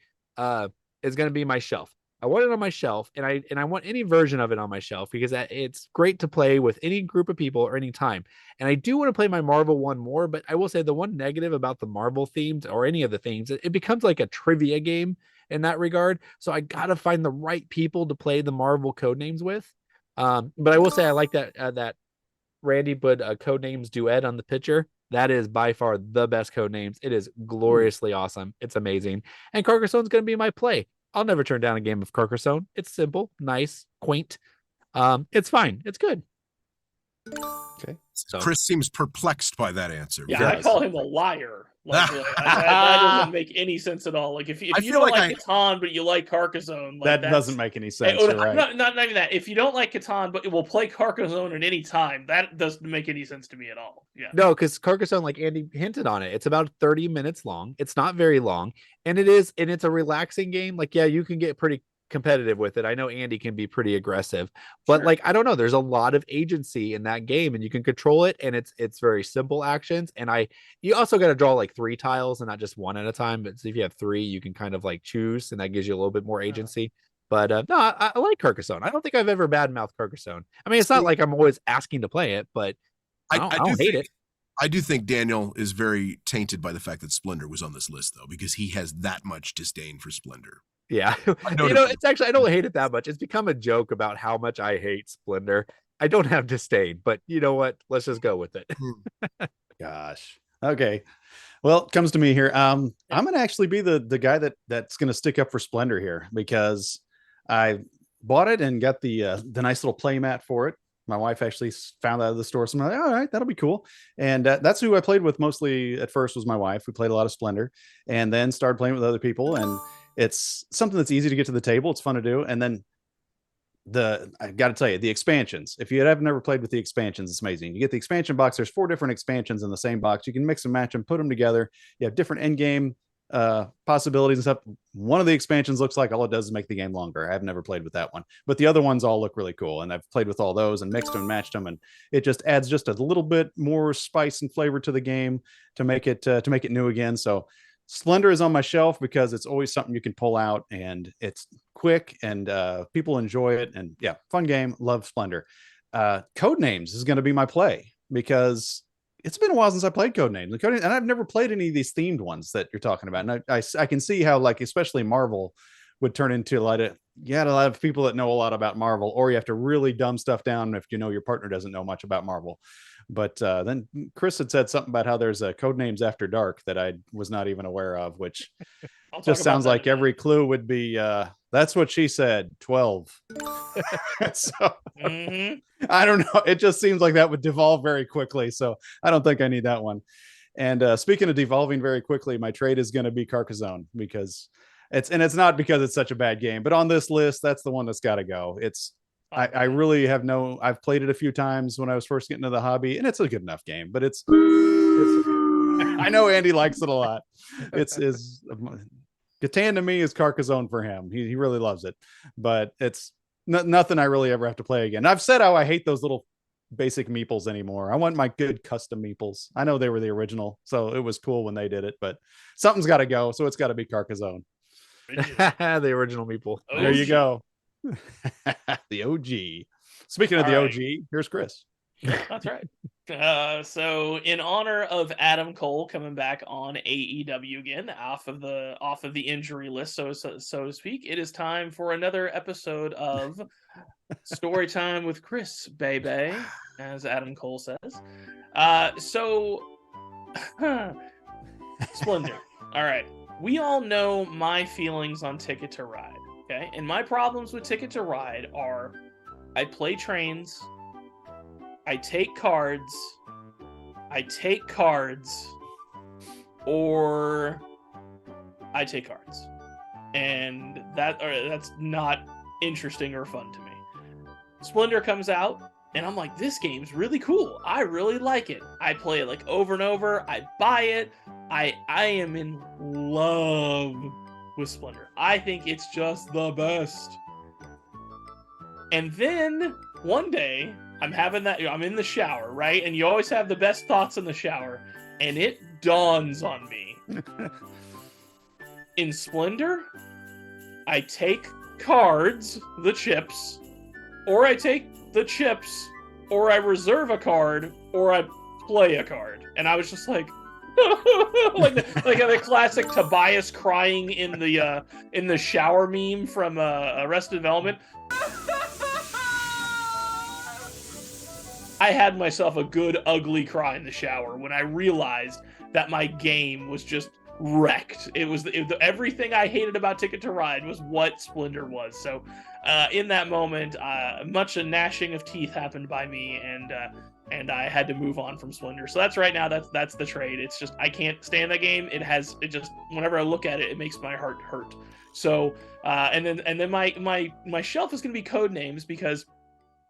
shelf. I want it on my shelf, and I want any version of it on my shelf because it's great to play with any group of people or any time. And I do want to play my Marvel one more, but I will say the one negative about the Marvel themes or any of the themes, it becomes like a trivia game in that regard. So I gotta find the right people to play the Marvel Codenames with. But I will say I like that Randy put a Codenames duet on the picture. That is by far the best Codenames. It is gloriously awesome. It's amazing. And Carcassonne's going to be my play. I'll never turn down a game of Carcassonne. It's simple, nice, quaint. It's fine. It's good. Okay. So Chris seems perplexed by that answer. Yeah, I call him a liar. Like, that doesn't make any sense at all. Like if you don't like Catan, but you like Carcassonne, like that doesn't make any sense. Right. Not even that. If you don't like Catan, but it will play Carcassonne at any time, that doesn't make any sense to me at all. Yeah. No, because Carcassonne, like Andy hinted on it, it's about 30 minutes long. It's not very long, and it's a relaxing game. Like, yeah, you can get pretty competitive with it. I know Andy can be pretty aggressive, but Sure. like, I don't know, there's a lot of agency in that game, and you can control it, and it's very simple actions. And you also got to draw like 3 tiles and not just one at a time, but if you have 3, you can kind of like choose, and that gives you a little bit more agency. But no, I like Carcassonne. I don't think I've ever badmouthed Carcassonne. I mean, it's not like I'm always asking to play it, but I don't hate it. I do think Daniel is very tainted by the fact that Splendor was on this list, though, because he has that much disdain for Splendor. Yeah. It's actually, I don't hate it that much. It's become a joke about how much I hate Splendor. I don't have disdain, but you know what? Let's just go with it. Gosh. Okay. Well, it comes to me here. I'm going to actually be the guy that's going to stick up for Splendor here, because I bought it and got the nice little play mat for it. My wife actually found that at the store. So I'm like, all right, that'll be cool. And that's who I played with mostly at first, was my wife. We played a lot of Splendor, and then started playing with other people. And it's something that's easy to get to the table. It's fun to do. And then I got to tell you, the expansions, if you have never played with the expansions, it's amazing. You get the expansion box. There's 4 different expansions in the same box. You can mix and match them, put them together. You have different end game possibilities and stuff. One of the expansions looks like all it does is make the game longer. I've never played with that one, but the other ones all look really cool, and I've played with all those and mixed them and matched them, and it just adds just a little bit more spice and flavor to the game to make it new again. So Splendor is on my shelf because it's always something you can pull out, and it's quick, and people enjoy it, and yeah, fun game. Love Splendor. Codenames is going to be my play, because it's been a while since I played Codenames. And I've never played any of these themed ones that you're talking about. And I can see how, like, especially Marvel would turn into a lot of people that know a lot about Marvel, or you have to really dumb stuff down if your partner doesn't know much about Marvel. But then Chris had said something about how there's a Codenames After Dark that I was not even aware of, which just sounds like every clue would be that's what she said, 12. So I don't know. It just seems like that would devolve very quickly. So I don't think I need that one. And speaking of devolving very quickly, my trade is going to be Carcassonne, because it's not because it's such a bad game, but on this list, that's the one that's got to go. I really have I've played it a few times when I was first getting into the hobby, and it's a good enough game, but it's I know Andy likes it a lot. Catan to me is Carcassonne for him. He really loves it, but it's nothing I really ever have to play again. I've said how I hate those little basic meeples anymore. I want my good custom meeples. I know they were the original, so it was cool when they did it, but something's got to go, so it's got to be Carcassonne. The original meeple. There you go. The OG. Speaking of the OG, here's Chris. That's right. So in honor of Adam Cole coming back on AEW again, off of the injury list, so to speak, it is time for another episode of Story Time with Chris, baby, as Adam Cole says. Splendor. All right. We all know my feelings on Ticket to Ride, okay? And my problems with Ticket to Ride are I play trains, I take cards, or I take cards. And that's not interesting or fun to me. Splendor comes out, and I'm like, this game's really cool. I really like it. I play it like over and over. I buy it. I am in love with Splendor. I think it's just the best. And then one day, I'm in the shower, right? And you always have the best thoughts in the shower. And it dawns on me. In Splendor, I take cards, the chips, or I take the chips, or I reserve a card, or I play a card. And I was just like, like the classic Tobias crying in the shower meme from Arrested Development. I had myself a good ugly cry in the shower when I realized that my game was just wrecked. It was everything I hated about Ticket to Ride was what Splendor was. So in that moment, much a gnashing of teeth happened by me, and I had to move on from Splendor. So that's right now. That's the trade. It's just I can't stand that game. It just whenever I look at it, it makes my heart hurt. So and then my shelf is going to be Codenames because.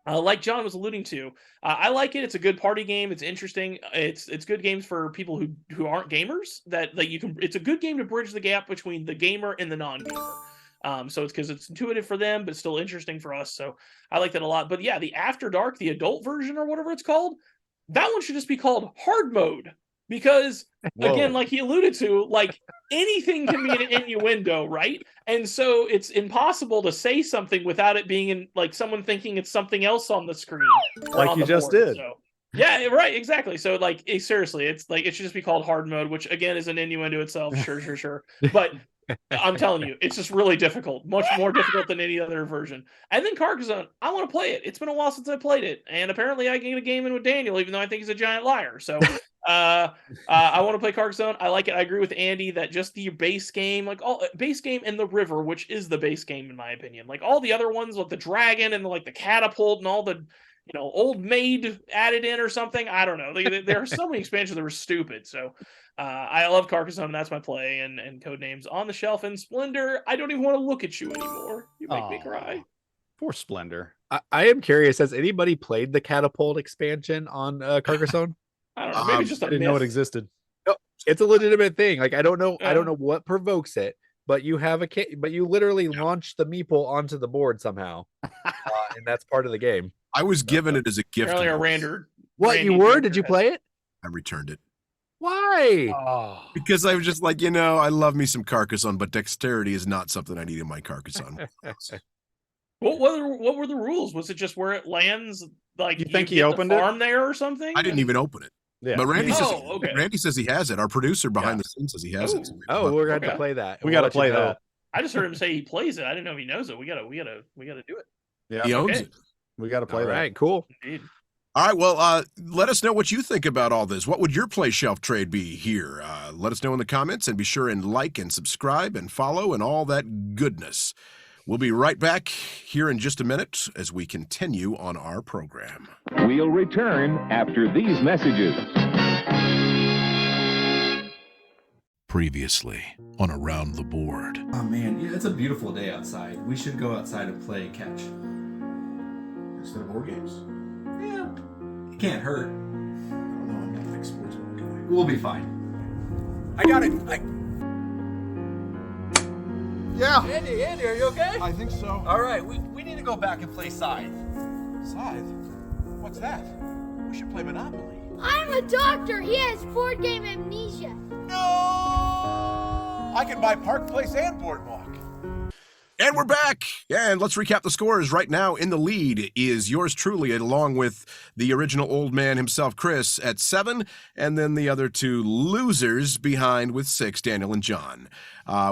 Like John was alluding to, I like it. It's a good party game. It's interesting. It's good games for people who aren't gamers. That you can. It's a good game to bridge the gap between the gamer and the non-gamer. So it's because it's intuitive for them, but still interesting for us. So I like that a lot. But yeah, the After Dark, the adult version or whatever it's called, that one should just be called Hard Mode. Because again, like he alluded to, like anything can be an innuendo, right? And so it's impossible to say something without it being in like someone thinking it's something else on the screen. Like you just did. So, yeah, right, exactly. So like seriously, it's like it should just be called Hard Mode, which again is an innuendo itself. Sure. But I'm telling you, it's just really difficult, much more difficult than any other version. And then Carcassonne, I want to play it. It's been a while since I played it, and apparently I can get a game in with Daniel, even though I think he's a giant liar. So I want to play Carcassonne. I like it. I agree with Andy that just the base game, like all base game and the river, which is the base game in my opinion, like all the other ones with the dragon and the catapult and all the old maid added in or something. I don't know. There are so many expansions that were stupid. So I love Carcassonne. That's my play, and Codenames on the shelf. And Splendor, I don't even want to look at you anymore. You make me cry. Poor Splendor. I am curious. Has anybody played the catapult expansion on Carcassonne? I don't know. Maybe just I didn't know it existed. No, it's a legitimate thing. Like I don't know what provokes it, but you have but you literally launch the meeple onto the board somehow, and that's part of the game. I was given it as a gift. Apparently, a Rander. What you were? Did you play it? I returned it. Why? Because I was just like, I love me some Carcassonne, but dexterity is not something I need in my Carcassonne. What were the rules? Was it just where it lands? Like you think he opened it farm there or something? I didn't even open it. Yeah. But Randy says okay. Randy says he has it. Our producer behind the scenes says he has it. Oh, we're going to Okay. play that. We got to play that. I just heard him say he plays it. I didn't know if he knows it. We gotta do it. Yeah. He owns Okay. it. We got to play All that. right, cool. Indeed. All right, well, let us know what you think about all this. What would your play shelf trade be here? Let us know in the comments, and be sure and like and subscribe and follow and all that goodness. We'll be right back here in just a minute as we continue on our program. We'll return after these messages. Previously on Around the Board. Oh man, yeah, it's a beautiful day outside. We should go outside and play catch. Instead of board games? Yeah, it can't hurt. I don't know, I'm not a big sports guy. We'll be fine. I got it. Yeah! Andy, are you okay? I think so. All right, we need to go back and play Scythe. Scythe? What's that? We should play Monopoly. I'm a doctor. He has board game amnesia. No! I can buy Park Place and Boardwalk. And we're back. And let's recap the scores. Right now in the lead is yours truly, along with the original old man himself, Chris, at 7, and then the other two losers behind with 6, Daniel and John.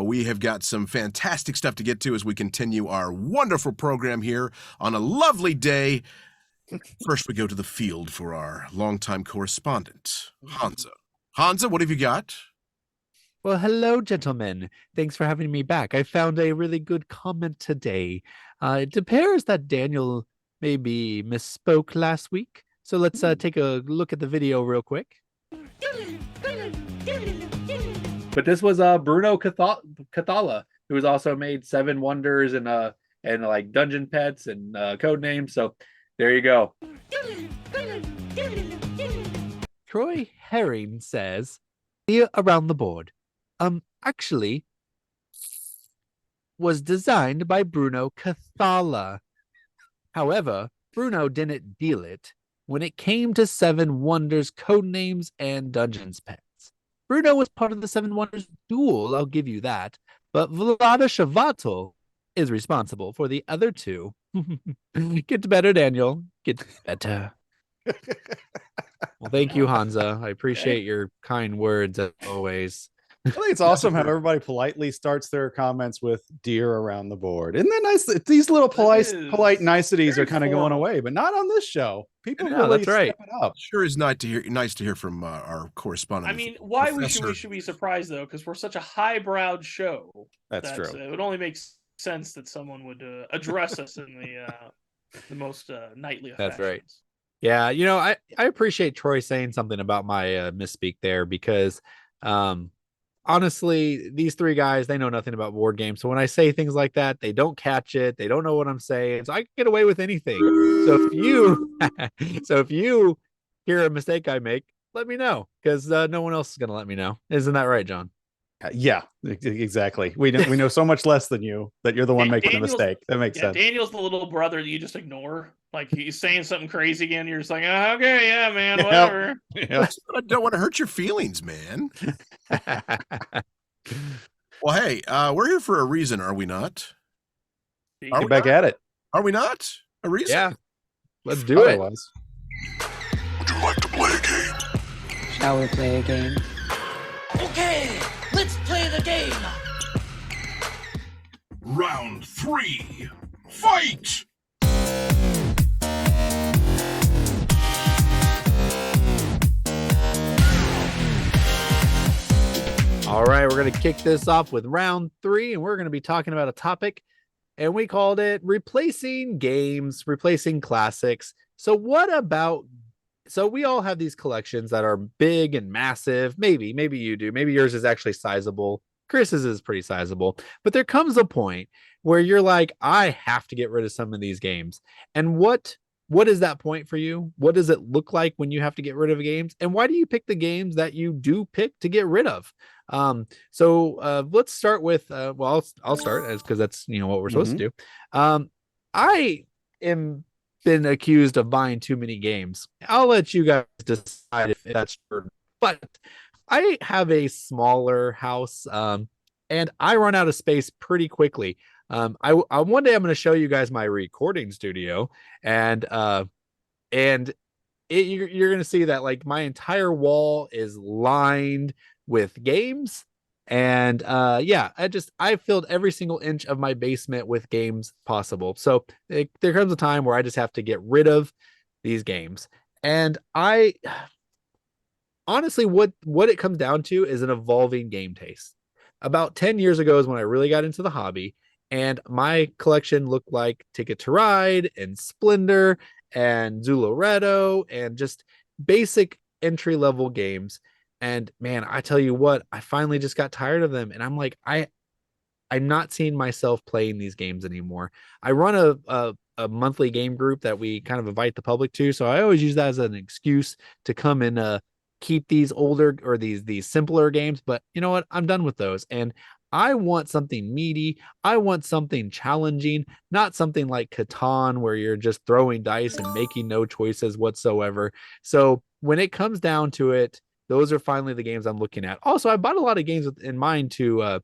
We have got some fantastic stuff to get to as we continue our wonderful program here on a lovely day. First, we go to the field for our longtime correspondent, Hansa. Hansa, what have you got? Well, hello, gentlemen. Thanks for having me back. I found a really good comment today. It appears that Daniel maybe misspoke last week. So let's take a look at the video real quick. But this was Bruno Cathala, who has also made 7 Wonders and like Dungeon Pets and Codenames. So there you go. Troy Herring says, here around the board. Actually, was designed by Bruno Cathala. However, Bruno didn't deal it when it came to 7 Wonders, Codenames, and Dungeons Pets. Bruno was part of the 7 Wonders duel, I'll give you that, but Vlada Shavato is responsible for the other 2. Get better, Daniel. Get better. Well, thank you, Hansa. I appreciate your kind words as always. I think it's awesome how everybody politely starts their comments with "dear" around the board. Isn't that nice? These little polite niceties are kind of going away, but not on this show. People really that's right. step it up. Sure is nice to hear from our correspondent. I mean, why we should be surprised though? Because we're such a highbrowed show. That's true. It would only make sense that someone would address us in the most knightly of That's fashions. right. Yeah, you know, I appreciate Troy saying something about my misspeak there because honestly, these 3 guys, they know nothing about board games. So when I say things like that, they don't catch it. They don't know what I'm saying. So I can get away with anything. So if you hear a mistake I make, let me know because no one else is going to let me know. Isn't that right, John? Yeah, exactly. We know so much less than you that you're the one making the mistake. That makes sense. Daniel's the little brother that you just ignore. Like he's saying something crazy again. You're just like, oh, okay, yeah, man, whatever. Yep. I don't want to hurt your feelings, man. Well, hey, we're here for a reason, are we not? Get back at it. Are we not? A reason? Yeah. Let's do it. Would you like to play a game? Shall we play a game? Okay, let's play the game. Round 3. Fight! All right, we're going to kick this off with round 3, and we're going to be talking about a topic, and we called it replacing games, replacing classics. So we all have these collections that are big and massive. Maybe you do. Maybe yours is actually sizable. Chris's is pretty sizable. But there comes a point where you're like, I have to get rid of some of these games. And what is that point for you? What does it look like when you have to get rid of games? And why do you pick the games that you do pick to get rid of? So let's start with, I'll start because that's, what we're supposed to do. I am been accused of buying too many games. I'll let you guys decide if that's true. But I have a smaller house, and I run out of space pretty quickly. One day I'm going to show you guys my recording studio, and you're going to see that like my entire wall is lined with games. And yeah, I filled every single inch of my basement with games possible. So there comes a time where I just have to get rid of these games. And I honestly, what it comes down to is an evolving game taste. About 10 years ago is when I really got into the hobby, and my collection looked like Ticket to Ride and Splendor and Zularedo and just basic entry level games. And man, I tell you what, I finally just got tired of them. And I'm like, I'm not seeing myself playing these games anymore. I run a monthly game group that we kind of invite the public to. So I always use that as an excuse to come and keep these older or these simpler games. But you know what? I'm done with those. And I want something meaty. I want something challenging, not something like Catan where you're just throwing dice and making no choices whatsoever. So when it comes down to it, those are finally the games I'm looking at. Also, I bought a lot of games in mind to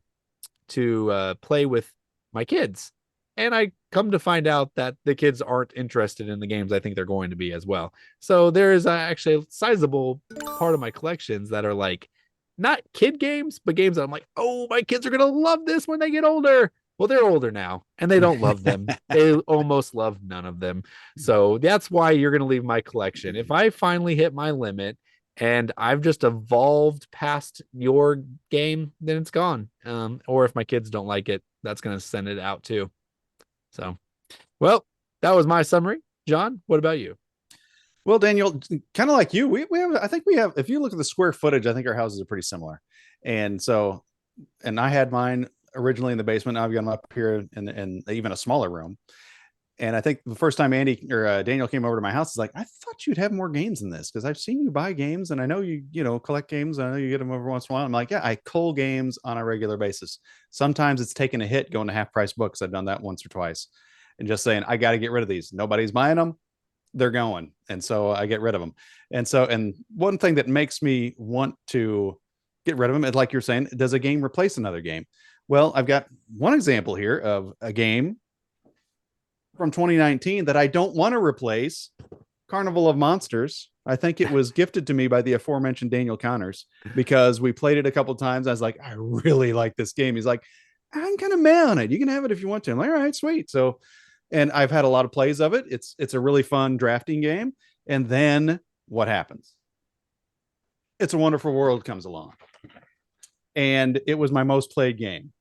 play with my kids. And I come to find out that the kids aren't interested in the games I think they're going to be as well. So there is actually a sizable part of my collections that are like not kid games, but games that I'm like, oh, my kids are going to love this when they get older. Well, they're older now and they don't love them. They almost love none of them. So that's why you're going to leave my collection. If I finally hit my limit and I've just evolved past your game, then it's gone. Or if my kids don't like it, that's going to send it out too. So, well, that was my summary. John, what about you? Well, Daniel, kind of like you, we have, I think we have, if you look at the square footage, I think our houses are pretty similar. And so, and I had mine originally in the basement. Now I've got them up here in even a smaller room. And I think the first time Andy or Daniel came over to my house, is like, I thought you'd have more games than this because I've seen you buy games and I know you collect games. I know you get them every once in a while. I'm like, yeah, I cull games on a regular basis. Sometimes it's taking a hit going to half price books. I've done that once or twice and just saying, I got to get rid of these. Nobody's buying them. They're going. And so I get rid of them. And one thing that makes me want to get rid of them is, like you're saying, does a game replace another game? Well, I've got one example here of a game from 2019 that I don't want to replace, Carnival of Monsters. I think it was gifted to me by the aforementioned Daniel Connors because we played it a couple of times. I was like, I really like this game. He's like, I'm kind of mad on it. You can have it if you want to. I'm like, all right, sweet. So, and I've had a lot of plays of it. It's a really fun drafting game. And then what happens? It's a Wonderful World comes along. And it was my most played game.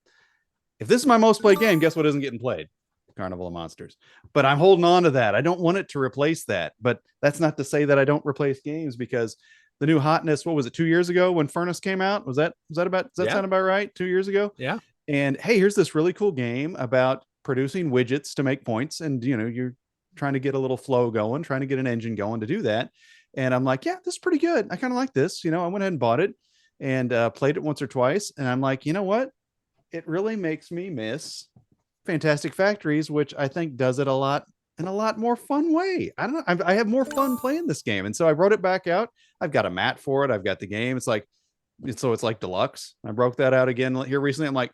If this is my most played game, guess what isn't getting played? Carnival of Monsters. But I'm holding on to that. I don't want it to replace that. But that's not to say that I don't replace games, because the new hotness, what was it, 2 years ago when Furnace came out? Does that sound about right? 2 years ago? Yeah. And hey, here's this really cool game about producing widgets to make points. And you're trying to get a little flow going, trying to get an engine going to do that. And I'm like, yeah, this is pretty good. I kind of like this. I went ahead and bought it and played it once or twice. And I'm like, you know what? It really makes me miss Fantastic Factories, which I think does it a lot in a lot more fun way. I don't know. I have more fun playing this game. And so I wrote it back out. I've got a mat for it. I've got the game. It's like deluxe. I broke that out again here recently. I'm like,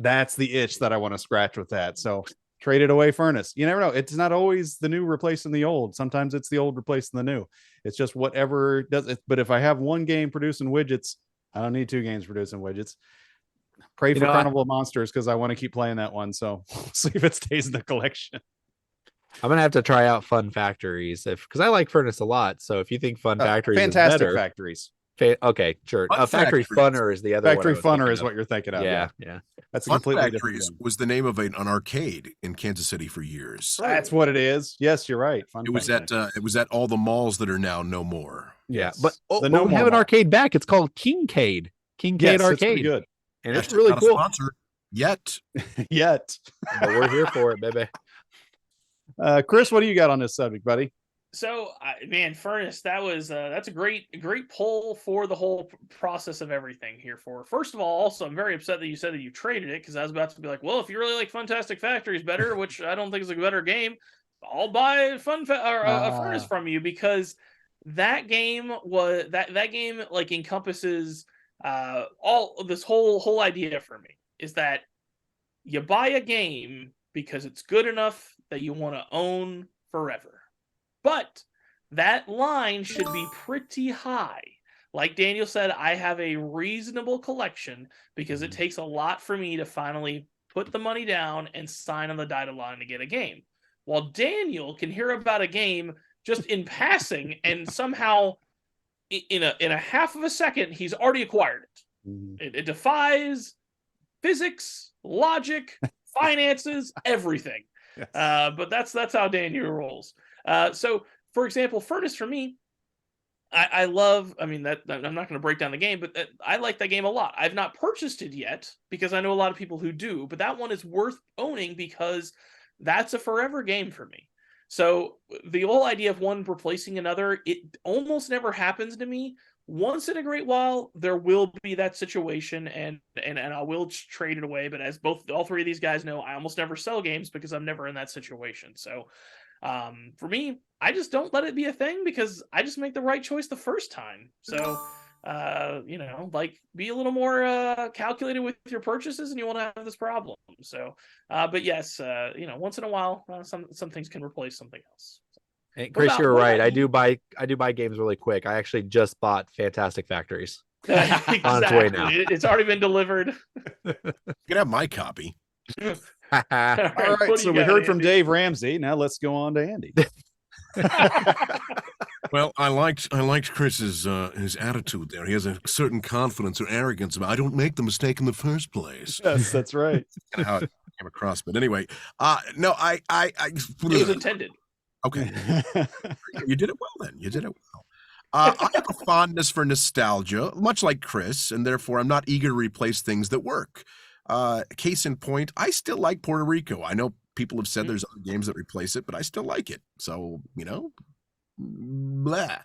that's the itch that I want to scratch with that. So trade it away, Furnace. You never know. It's not always the new replacing the old. Sometimes it's the old replacing the new. It's just whatever does it. But if I have one game producing widgets, I don't need two games producing widgets. Pray for Carnival of Monsters because I want to keep playing that one. So we'll see if it stays in the collection. I'm gonna have to try out Fun Factories because I like Furnace a lot. So if you think Fun Factories, Fantastic is better, Factories. Okay, sure. Factory Funner is the other Factory one. Funner is what you're thinking of. Yeah. That's Fun completely Factories different. Was the name of an arcade in Kansas City for years. That's what it is. Yes, you're right. It was at all the malls that are now no more. Yes. But we have an arcade back. It's called Kingcade Arcade. It's pretty good. And it's really cool. Sponsor yet. But we're here for it, baby. Chris, what do you got on this subject, buddy? So, Furnace, that's a great pull for the whole process of everything here. First of all, also, I'm very upset that you said that you traded it, because I was about to be like, well, if you really like Fantastic Factories better, which I don't think is a better game, I'll buy a Furnace from you, because that game like encompasses all of this whole idea for me, is that you buy a game because it's good enough that you want to own forever. But that line should be pretty high. Like Daniel said, I have a reasonable collection because it takes a lot for me to finally put the money down and sign on the dotted line to get a game. While Daniel can hear about a game just in passing and somehow in a half of a second, he's already acquired it. It defies physics, logic, finances, everything. Yes. But that's how Daniel rolls. So, for example, Furnace for me, I love. I mean, that I'm not going to break down the game, but I like that game a lot. I've not purchased it yet because I know a lot of people who do. But that one is worth owning because that's a forever game for me. So the whole idea of one replacing another, it almost never happens to me. Once in a great while, there will be that situation, and I will trade it away. But as all three of these guys know, I almost never sell games because I'm never in that situation. So for me, I just don't let it be a thing because I just make the right choice the first time. So be a little more calculated with your purchases, and you won't have this problem. So, but yes, once in a while, some things can replace something else. And Chris, you're right. I do buy games really quick. I actually just bought Fantastic Factories. Exactly. On its way now. It's already been delivered. You can have my copy. All right, so we heard from Dave Ramsey. Now let's go on to Andy. Well, I liked Chris's his attitude there. He has a certain confidence or arrogance about I don't make the mistake in the first place. Yes, that's right. That's kind of how it came across. But anyway, no, I it was intended. Okay. You did it well then. You did it well. I have a fondness for nostalgia, much like Chris, and therefore I'm not eager to replace things that work. Case in point, I still like Puerto Rico. I know people have said there's other games that replace it, but I still like it. So, blah.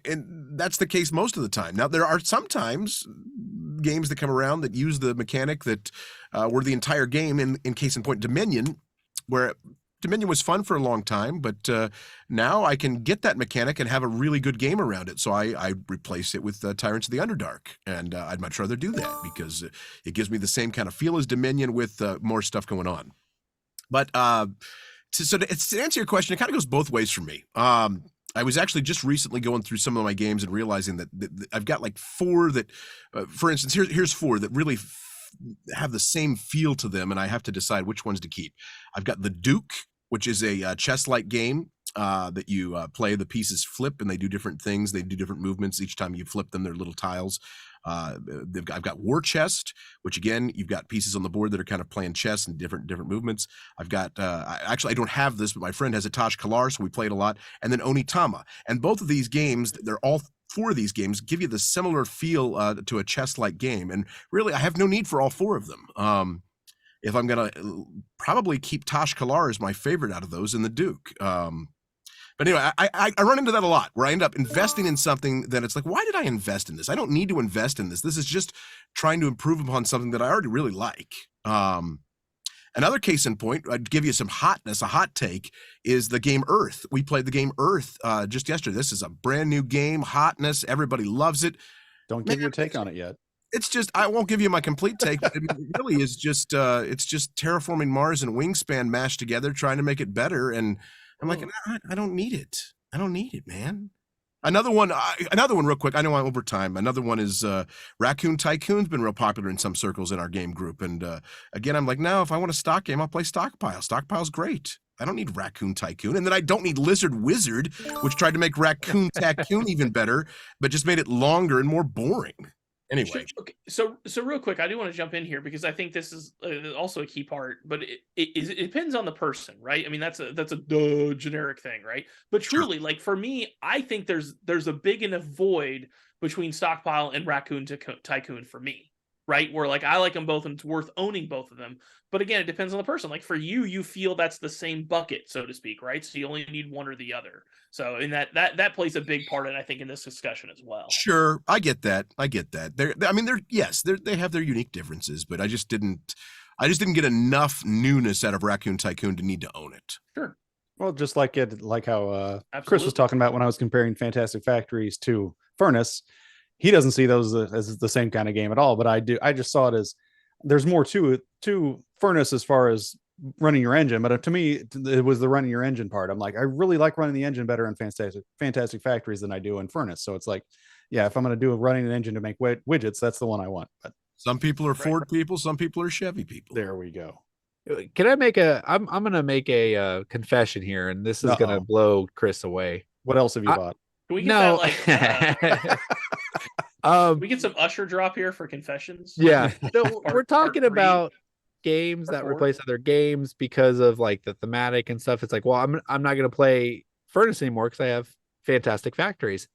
And that's the case most of the time. Now, there are sometimes games that come around that use the mechanic that were the entire game, in case in point, Dominion, where Dominion was fun for a long time, but now I can get that mechanic and have a really good game around it. So I replace it with Tyrants of the Underdark, and I'd much rather do that because it gives me the same kind of feel as Dominion with more stuff going on. But to answer your question, it kind of goes both ways for me. I was actually just recently going through some of my games and realizing that I've got like four that, for instance, here's four that really have the same feel to them, and I have to decide which ones to keep. I've got the Duke, which is a chess-like game that you play. The pieces flip, and they do different things. They do different movements each time you flip them. They're little tiles. I've got War Chest, which again, you've got pieces on the board that are kind of playing chess and different movements. I've got I don't have this, but my friend has a Taj Kalar, so we played a lot. And then Onitama, and both of these games, they're all four of these games give you the similar feel to a chess-like game, and really I have no need for all four of them. If I'm gonna probably keep Taj Kalar as my favorite out of those, in the Duke. But anyway, I run into that a lot, where I end up investing in something that it's like, why did I invest in this? I don't need to invest in this. This is just trying to improve upon something that I already really like. Another case in point, I'd give you some hotness. A hot take is the game Earth. We played the game Earth just yesterday. This is a brand new game, hotness. Everybody loves it. Don't give your take on it yet. It's just, I won't give you my complete take, but it really is just, it's just terraforming Mars and Wingspan mashed together, trying to make it better. And I'm like, I don't need it. I don't need it, man. Another one real quick. I know I'm over time. Another one is Raccoon Tycoon's been real popular in some circles in our game group. And again, I'm like, no, if I want a stock game, I'll play Stockpile. Stockpile's great. I don't need Raccoon Tycoon. And then I don't need Lizard Wizard, which tried to make Raccoon Tycoon even better, but just made it longer and more boring. Anyway, okay. So real quick, I do want to jump in here because I think this is also a key part, but it depends on the person, right? I mean, that's a generic thing, right? But truly, like for me, I think there's a big enough void between Stockpile and Raccoon Tycoon for me, right? Where like I like them both and it's worth owning both of them. But again, it depends on the person. Like for you, you feel that's the same bucket, so to speak, right? So you only need one or the other. So in that plays a big part in, I think, in this discussion as well. Sure, I get that. They have their unique differences, but I just didn't get enough newness out of Raccoon Tycoon to need to own it. Sure. Well, just like how Chris was talking about when I was comparing Fantastic Factories to Furnace, he doesn't see those as the same kind of game at all. But I do. I just saw it as there's more to Furnace as far as running your engine, but to me, it was the running your engine part. I'm like, I really like running the engine better in Fantastic Factories than I do in Furnace. So it's like, yeah, if I'm going to do a running an engine to make widgets, that's the one I want. But some people are Ford people, some people are Chevy people. There we go. Can I make I'm going to make a confession here, and this is going to blow Chris away. What else have you bought? Can we get that, like, we get some Usher drop here for confessions? Yeah. No, we're talking about games that replace other games because of like the thematic and stuff. It's like, well, I'm not going to play Furnace anymore because I have Fantastic Factories.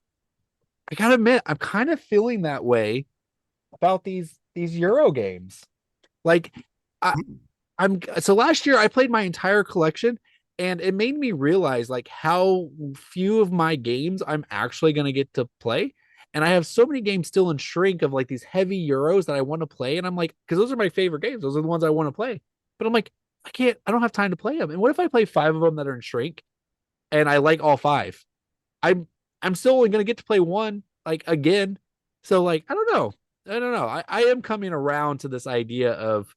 I gotta admit, I'm kind of feeling that way about these Euro games. Like, so last year I played my entire collection, and it made me realize like how few of my games I'm actually going to get to play. And I have so many games still in shrink of like these heavy Euros that I want to play. And I'm like, because those are my favorite games. Those are the ones I want to play. But I'm like, I don't have time to play them. And what if I play 5 of them that are in shrink and I like all 5? I'm still only going to get to play one like again. So like, I don't know. I am coming around to this idea of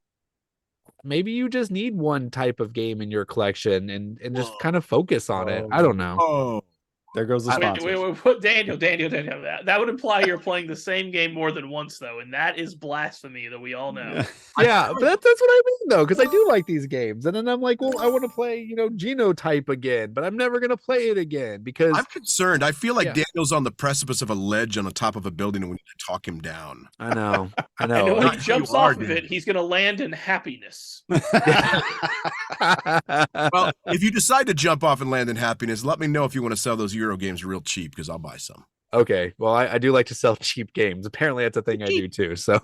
maybe you just need one type of game in your collection and just kind of focus on it. I don't know. Oh, there goes the sponsors. Wait, Daniel. That would imply you're playing the same game more than once, though, and that is blasphemy that we all know. Yeah, but that's what I mean, though, because I do like these games, and then I'm like, well, I want to play, Genotype again, but I'm never gonna play it again because I'm concerned. I feel like Daniel's on the precipice of a ledge on the top of a building, and we need to talk him down. I know. And when he jumps off of it, he's gonna land in happiness. Well, if you decide to jump off and land in happiness, let me know if you want to sell those Euro games real cheap because I'll buy some. Okay. Well, I do like to sell cheap games. Apparently that's a thing I do too. So,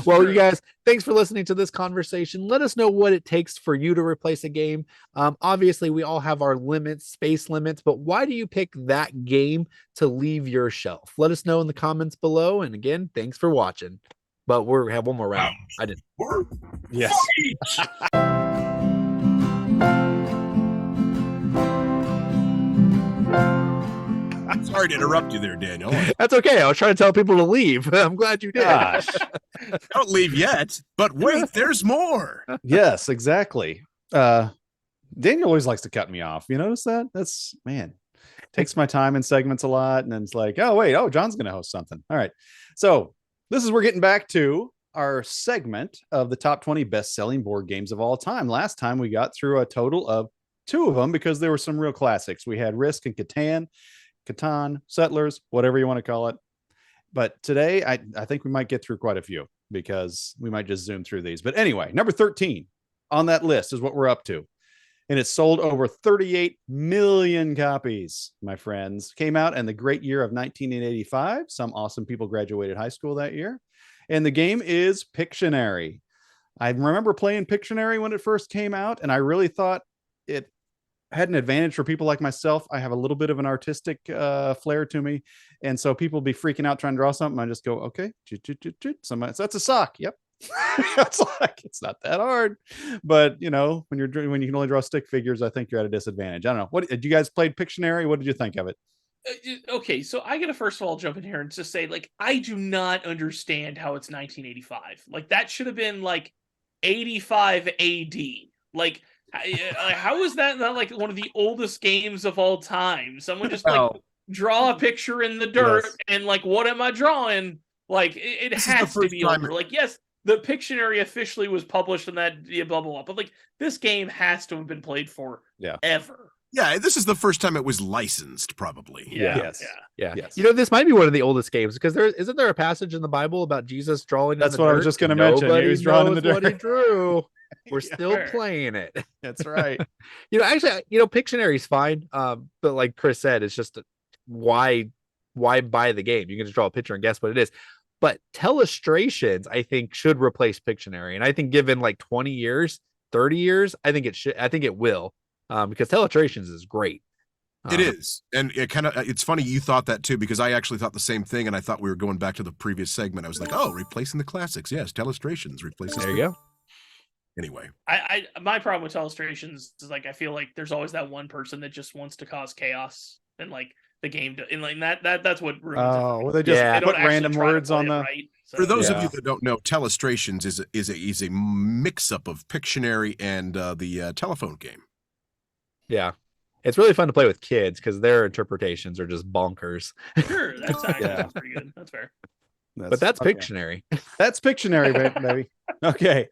well, you guys, thanks for listening to this conversation. Let us know what it takes for you to replace a game. Obviously we all have our limits, space limits, but why do you pick that game to leave your shelf? Let us know in the comments below. And again, thanks for watching, but we have one more round. I didn't. Yes. I'm sorry to interrupt you there, Daniel. That's okay. I was trying to tell people to leave. I'm glad you did. Gosh. Don't leave yet, but wait, there's more. Yes, exactly. Daniel always likes to cut me off. You notice that? That's, man, takes my time in segments a lot. And then it's like, oh, John's going to host something. All right. So we're getting back to our segment of the top 20 best-selling board games of all time. Last time we got through a total of 2 of them because there were some real classics. We had Risk and Catan, Settlers, whatever you want to call it. But today, I think we might get through quite a few because we might just zoom through these. But anyway, number 13 on that list is what we're up to. And it sold over 38 million copies, my friends. Came out in the great year of 1985. Some awesome people graduated high school that year. And the game is Pictionary. I remember playing Pictionary when it first came out, and I really thought it had an advantage for people like myself. I have a little bit of an artistic flair to me, and so people be freaking out trying to draw something. I just go, okay, so that's a sock. Yep. It's like, it's not that hard, but when you can only draw stick figures, I think you're at a disadvantage. I don't know. What did you guys played Pictionary? What did you think of it? Okay, so I gotta first of all jump in here and just say, like, I do not understand how it's 1985. Like, that should have been like 85 AD. Like, how is that not like one of the oldest games of all time? Someone just like draw a picture in the dirt and like, what am I drawing? Like, it has to be older. Like, yes, the Pictionary officially was published in that blah, blah, blah, but like, this game has to have been played for ever. Yeah, this is the first time it was licensed, probably. Yeah. This might be one of the oldest games because isn't there a passage in the Bible about Jesus drawing? That's what I was just going to mention. He was drawing in the dirt. What he drew. We're still playing it. That's right. Actually, Pictionary is fine. But like Chris said, it's just why buy the game? You can just draw a picture and guess what it is. But Telestrations, I think, should replace Pictionary, and I think given like 20 years, 30 years, I think it should. I think it will. Because Telestrations is great. It is. And it's funny you thought that too, because I actually thought the same thing. And I thought we were going back to the previous segment. I was like, replacing the classics. Yes. Telestrations replaces. There you go. Anyway, my problem with Telestrations is like, I feel like there's always that one person that just wants to cause chaos and like the game and like that's what ruins it. Well, they just put random words on the, right. So, For those of you that don't know, Telestrations is a mix-up of Pictionary and the telephone game. Yeah. It's really fun to play with kids because their interpretations are just bonkers. sure, that's actually that's pretty good. That's fair. But that's Pictionary. That's Pictionary, baby. Okay.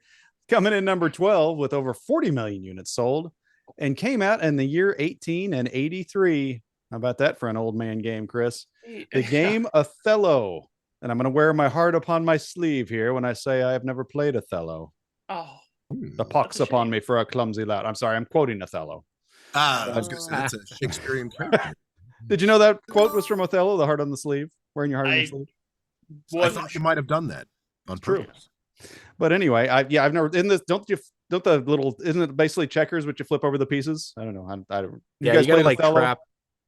Coming in number 12 with over 40 million units sold and came out in the year 1883. How about that for an old man game, Chris? The game Othello. And I'm going to wear my heart upon my sleeve here when I say I have never played Othello. Oh. The pox upon me for a clumsy lad. I'm sorry, I'm quoting Othello. I was going to say, that's a Shakespearean character. Did you know that quote was from Othello, the heart on the sleeve? Wearing your heart on the sleeve? I thought you might have done that on purpose. But anyway, I've never in this. Don't the little, isn't it basically checkers which you flip over the pieces? I don't know. I don't. You gotta like trap.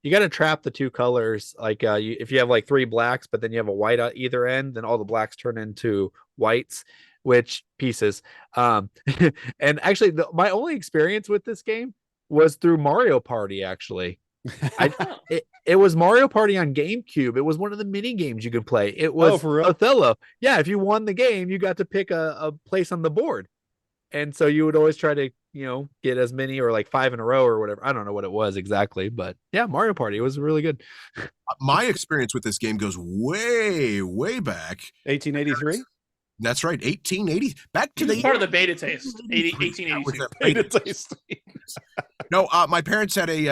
You got to trap the two colors. Like if you have like 3 blacks, but then you have a white at either end, then all the blacks turn into whites, which pieces. And actually, my only experience with this game was through Mario Party. Actually, it was Mario Party on GameCube. It was one of the mini games you could play. It was Othello. Yeah, if you won the game, you got to pick a place on the board, and so you would always try to get as many or like 5 in a row or whatever. I don't know what it was exactly, but yeah, Mario Party. It was really good. My experience with this game goes way, way back. 1883. That's right, 1880. Back to the part of the beta taste. 1882. Beta taste. No, my parents had an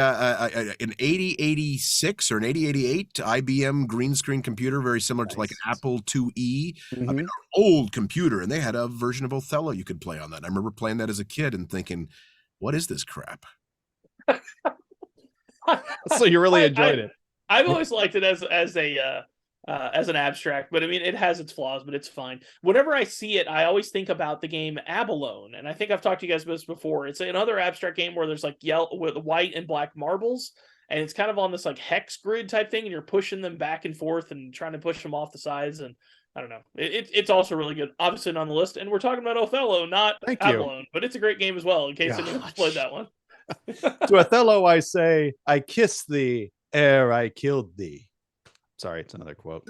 8086 or an 8088 IBM green screen computer, very similar to like an Apple IIe. Mm-hmm. I mean, an old computer, and they had a version of Othello you could play on that. I remember playing that as a kid and thinking, "What is this crap?" So you really enjoyed it. I've always liked it as an abstract, but I mean, it has its flaws, but it's fine. Whenever I see it, I always think about the game Abalone, and I think I've talked to you guys about this before. It's another abstract game where there's like yellow with white and black marbles, and it's kind of on this like hex grid type thing, and you're pushing them back and forth and trying to push them off the sides. And I don't know, it's also really good. Obviously, not on the list, and we're talking about Othello, not Abalone, but it's a anyone's a great game as well. In case anyone's played that one. To Othello, I say, "I kiss thee ere I killed thee." Sorry, it's another quote.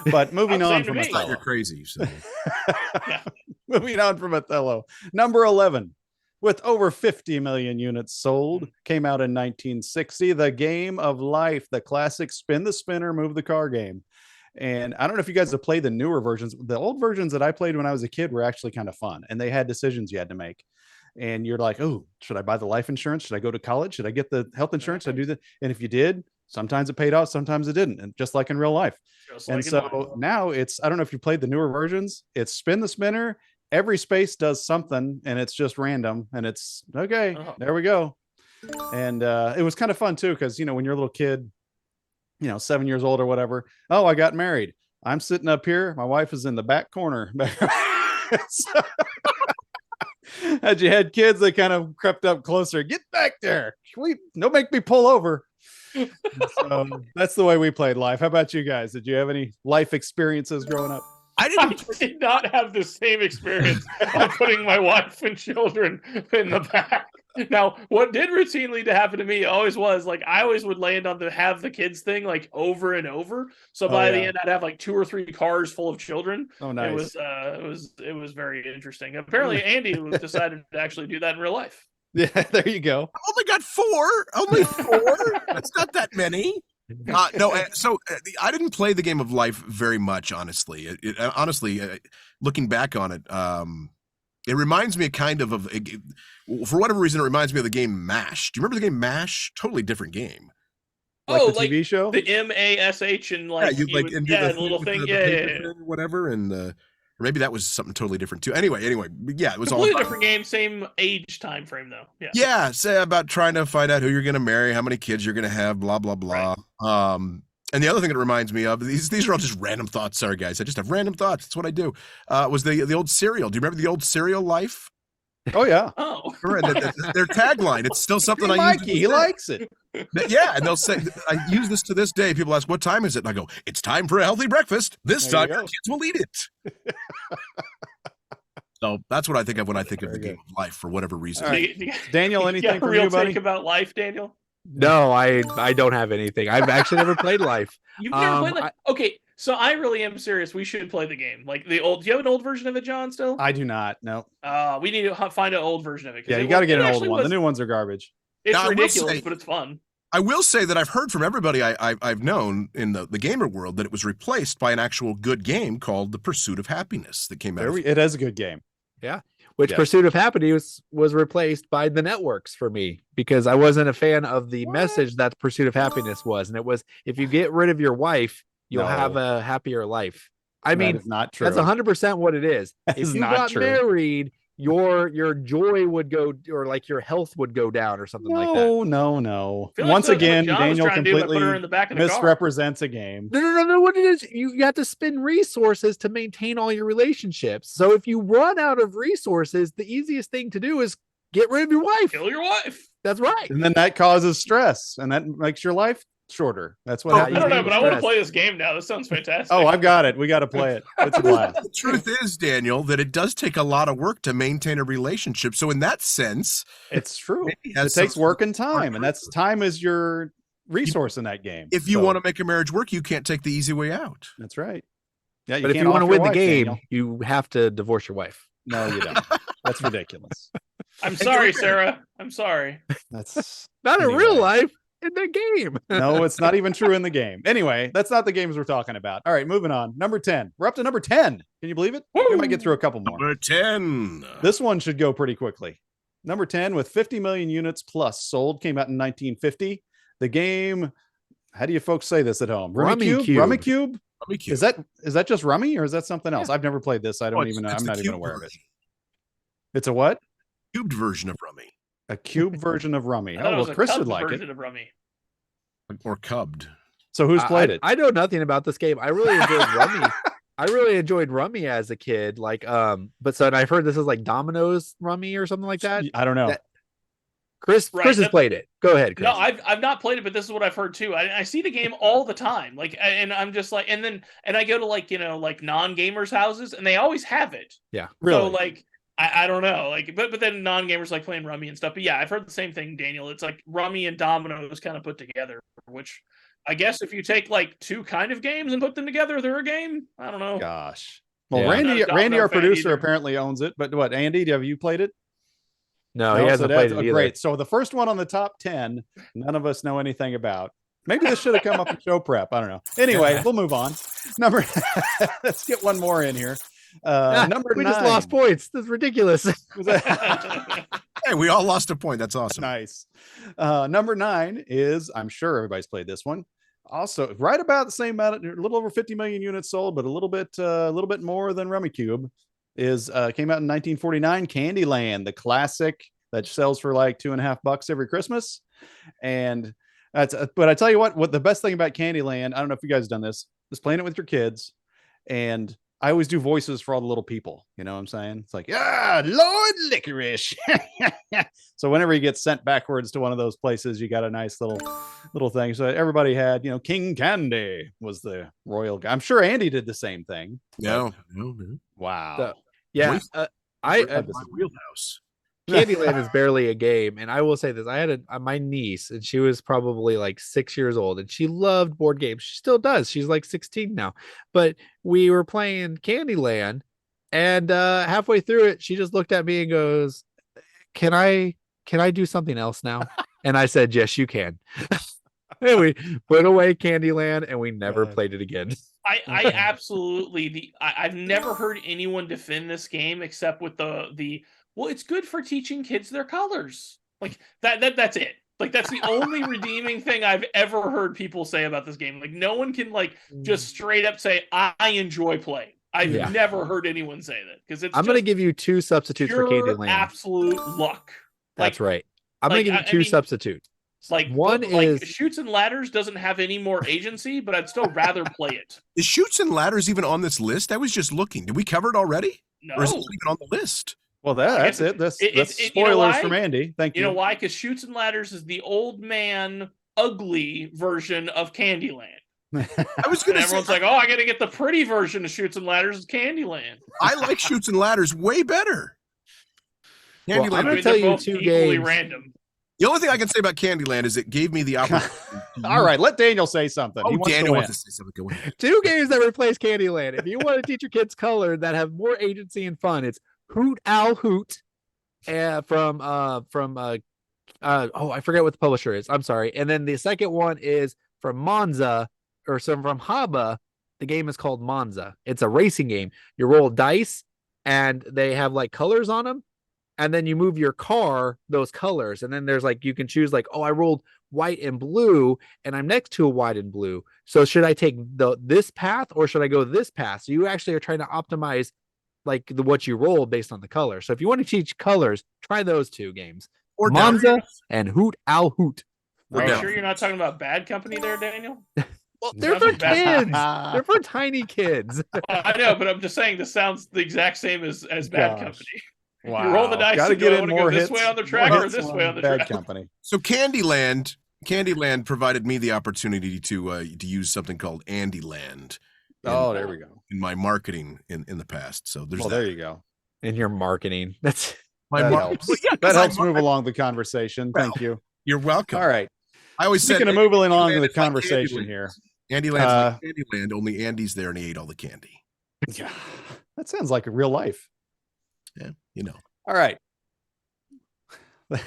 But moving on from Othello. You're crazy. So. Moving on from Othello. Number 11, with over 50 million units sold, came out in 1960. The Game of Life, the classic spin the spinner, move the car game. And I don't know if you guys have played the newer versions. The old versions that I played when I was a kid were actually kind of fun, and they had decisions you had to make. And you're like, oh, should I buy the life insurance? Should I go to college? Should I get the health insurance? Should I do that? And if you did, sometimes it paid off, sometimes it didn't. And just like in real life. Now it's, I don't know if you played the newer versions, it's spin the spinner. Every space does something and it's just random. And it's okay. There we go. And it was kind of fun too. Cause when you're a little kid, 7 years old or whatever. Oh, I got married. I'm sitting up here. My wife is in the back corner. As you had kids, they kind of crept up closer. Get back there. Don't make me pull over. So that's the way we played life. How about you guys? Did you have any life experiences growing up? I did not have the same experience of putting my wife and children in the back. Now, what did routinely to happen to me always was like I always would land on the have the kids thing like over and over. So by the end, I'd have like 2 or 3 cars full of children. Oh, nice! It was very interesting. Apparently, Andy decided to actually do that in real life. Yeah, there you go. I only got 4. Only 4. That's not that many. No, so I didn't play the Game of Life very much, honestly. Looking back on it, it reminds me kind of for whatever reason, it reminds me of the game MASH. Do you remember the game MASH? Totally different game. Like the TV show? The MASH and like the little thing, whatever, and or maybe that was something totally different too. Anyway, yeah, it was completely all different game, same age time frame though. Yeah, say about trying to find out who you're going to marry, how many kids you're going to have, blah blah blah. Right. And the other thing it reminds me of, these are all just random thoughts. Sorry guys, I just have random thoughts. That's what I do. Was the old cereal? Do you remember the old cereal Life? Oh yeah. Oh, their tagline. It's still something I use. He likes it. Yeah, and they'll say, I use this to this day. People ask, what time is it? And I go, it's time for a healthy breakfast. This time your kids will eat it. So that's what I think of when I think of the Game of Life for whatever reason. Right. Daniel, anything from you, buddy? Take about life, Daniel? No, I don't have anything. I've actually never played Life. You've never played Life? Okay, So I really am serious. We should play the game. Like the old. Do you have an old version of it, John? Still? I do not. No. We need to find an old version of it. Yeah, you got to get an old one. The new ones are garbage. It's Now, ridiculous, but it's fun. I will say that I've heard from everybody I've known in the gamer world that it was replaced by an actual good game called The Pursuit of Happiness that came out. It is a good game. Yeah. Which Pursuit of Happiness was replaced by the networks for me because I wasn't a fan of the message that Pursuit of Happiness was. And it was, if you get rid of your wife, you'll have a happier life. I mean, that is not true. That's 100% what it is. If you got married, your joy would go, or like your health would go down or something like that. No. Once again, Daniel completely misrepresents a game. No. What it is, you have to spend resources to maintain all your relationships. So if you run out of resources, the easiest thing to do is get rid of your wife. Kill your wife. That's right. And then that causes stress, and that makes your life shorter. That's what happens. I don't know, but I want to play this game now. This sounds fantastic. Oh, I've got it. We got to play it. It's a blast. The truth is, Daniel, that it does take a lot of work to maintain a relationship. So in that sense, it's true. It takes work and time, and that's time is your resource in that game. If you want to make a marriage work, you can't take the easy way out. That's right. Yeah, but if you want to win the game, Daniel, you have to divorce your wife. No, you don't. That's ridiculous. I'm sorry, Sarah. I'm sorry. That's not in real life. In the game. No, it's not even true in the game. Anyway, that's not the games we're talking about. All right, moving on. Number 10. We're up to number 10. Can you believe it? Woo! We might get through a couple more. Number 10. This one should go pretty quickly. Number 10 with 50 million units plus sold, came out in 1950. The game, how do you folks say this at home? Rummy Cube? Rummy Cube? Rummy Cube. Is that just Rummy or is that something else? I've never played this. I don't even know. I'm not even aware of it. It's a what? Cubed version of Rummy. A cube version of Rummy. Oh, well, Chris would like it. Of Rummy. Or cubbed. So who's played it? I know nothing about this game. I really enjoyed Rummy. I really enjoyed Rummy as a kid. Like, but so I've heard this is like Domino's Rummy or something like that. I don't know. Chris has played it. Go ahead, Chris. No, I've not played it, but this is what I've heard too. I see the game all the time. Like, and I'm just like, and I go to like non-gamers houses, and they always have it. Yeah, really. So like. I don't know, like, but then non-gamers like playing Rummy and stuff. But yeah, I've heard the same thing, Daniel. It's like Rummy and Dominoes kind of put together, which I guess if you take like two kind of games and put them together, they're a game. I don't know. Gosh. Well, yeah. Randy, our producer, apparently owns it. But what, Andy, have you played it? No, he hasn't played it either. Great. So the first one on the top 10, none of us know anything about. Maybe this should have come up in show prep. I don't know. Anyway, we'll move on. Let's get one more in here. Number 9. We just lost points. That's ridiculous. Hey, we all lost a point. That's awesome. Nice. Number 9 is, I'm sure everybody's played this one. Also, right about the same amount, a little over 50 million units sold, but a little bit more than Rummy Cube. Is came out in 1949. Candyland, the classic that sells for like $2.50 every Christmas, and that's. But I tell you what the best thing about Candyland, I don't know if you guys have done this, is playing it with your kids, and I always do voices for all the little people. You know what I'm saying? It's like, Lord Licorice. So whenever he gets sent backwards to one of those places, you got a nice little thing. So everybody had, King Candy was the royal guy. I'm sure Andy did the same thing. No. Wow. So, yeah. My wheelhouse. Candyland is barely a game, and I will say this: I had my niece, and she was probably like 6 years old, and she loved board games. She still does. She's like 16 now. But we were playing Candyland, and halfway through it, she just looked at me and goes, "Can I do something else now?" And I said, "Yes, you can." And we put away Candyland, and we never played it again. I absolutely I've never heard anyone defend this game except with the. Well, it's good for teaching kids their colors. Like that's it. Like that's the only redeeming thing I've ever heard people say about this game. Like no one can just straight up say I enjoy playing. I've never heard anyone say that because it's. I'm going to give you 2 substitutes for Candyland. Absolute luck. That's right. I'm going to give you 2 substitutes. Like one is Chutes and Ladders doesn't have any more agency, but I'd still rather play it. Is Chutes and Ladders even on this list? I was just looking. Did we cover it already? No. Or is it even on the list? Well, that's it. That's spoilers from Andy. Thank you. You know why? Because Chutes and Ladders is the old man, ugly version of Candyland. I was going to say, everyone's like, "Oh, I got to get the pretty version of Chutes and Ladders, Candyland." I like Chutes and Ladders way better. Candyland. I'm going to tell you 2 games. Random. The only thing I can say about Candyland is it gave me the opportunity All right, let Daniel say something. Oh, He wants Daniel to win. wants to say something. Go ahead. 2 games that replace Candyland. If you want to teach your kids color that have more agency and fun, it's Hoot Owl Hoot from I forget what the publisher is. I'm sorry. And then the second one is from Monza from Haba. The game is called Monza. It's a racing game. You roll dice and they have like colors on them. And then you move your car, those colors. And then there's like, you can choose like, oh, I rolled white and blue and I'm next to a white and blue. So should I take this path or should I go this path? So you actually are trying to optimize like what you roll based on the color. So if you want to teach colors, try those 2 games. Or Monza and Hoot Owl Hoot. Are you sure you're not talking about Bad Company there, Daniel? Well, they're for kids. They're for tiny kids. I know, but I'm just saying this sounds the exact same as Bad Company. Wow. You roll the dice. Gotta get in more this hits. way on the track or this way on the Bad track. Company. So Candyland provided me the opportunity to use something called Andyland. There we go. In my marketing in the past. So there's there you go. In your marketing. That helps. That helps move along the conversation. Thank you. You're welcome. All right. I always Speaking of moving along the conversation here. Andyland's like Candyland, only Andy's there and he ate all the candy. Yeah. That sounds like a real life. Yeah, All right.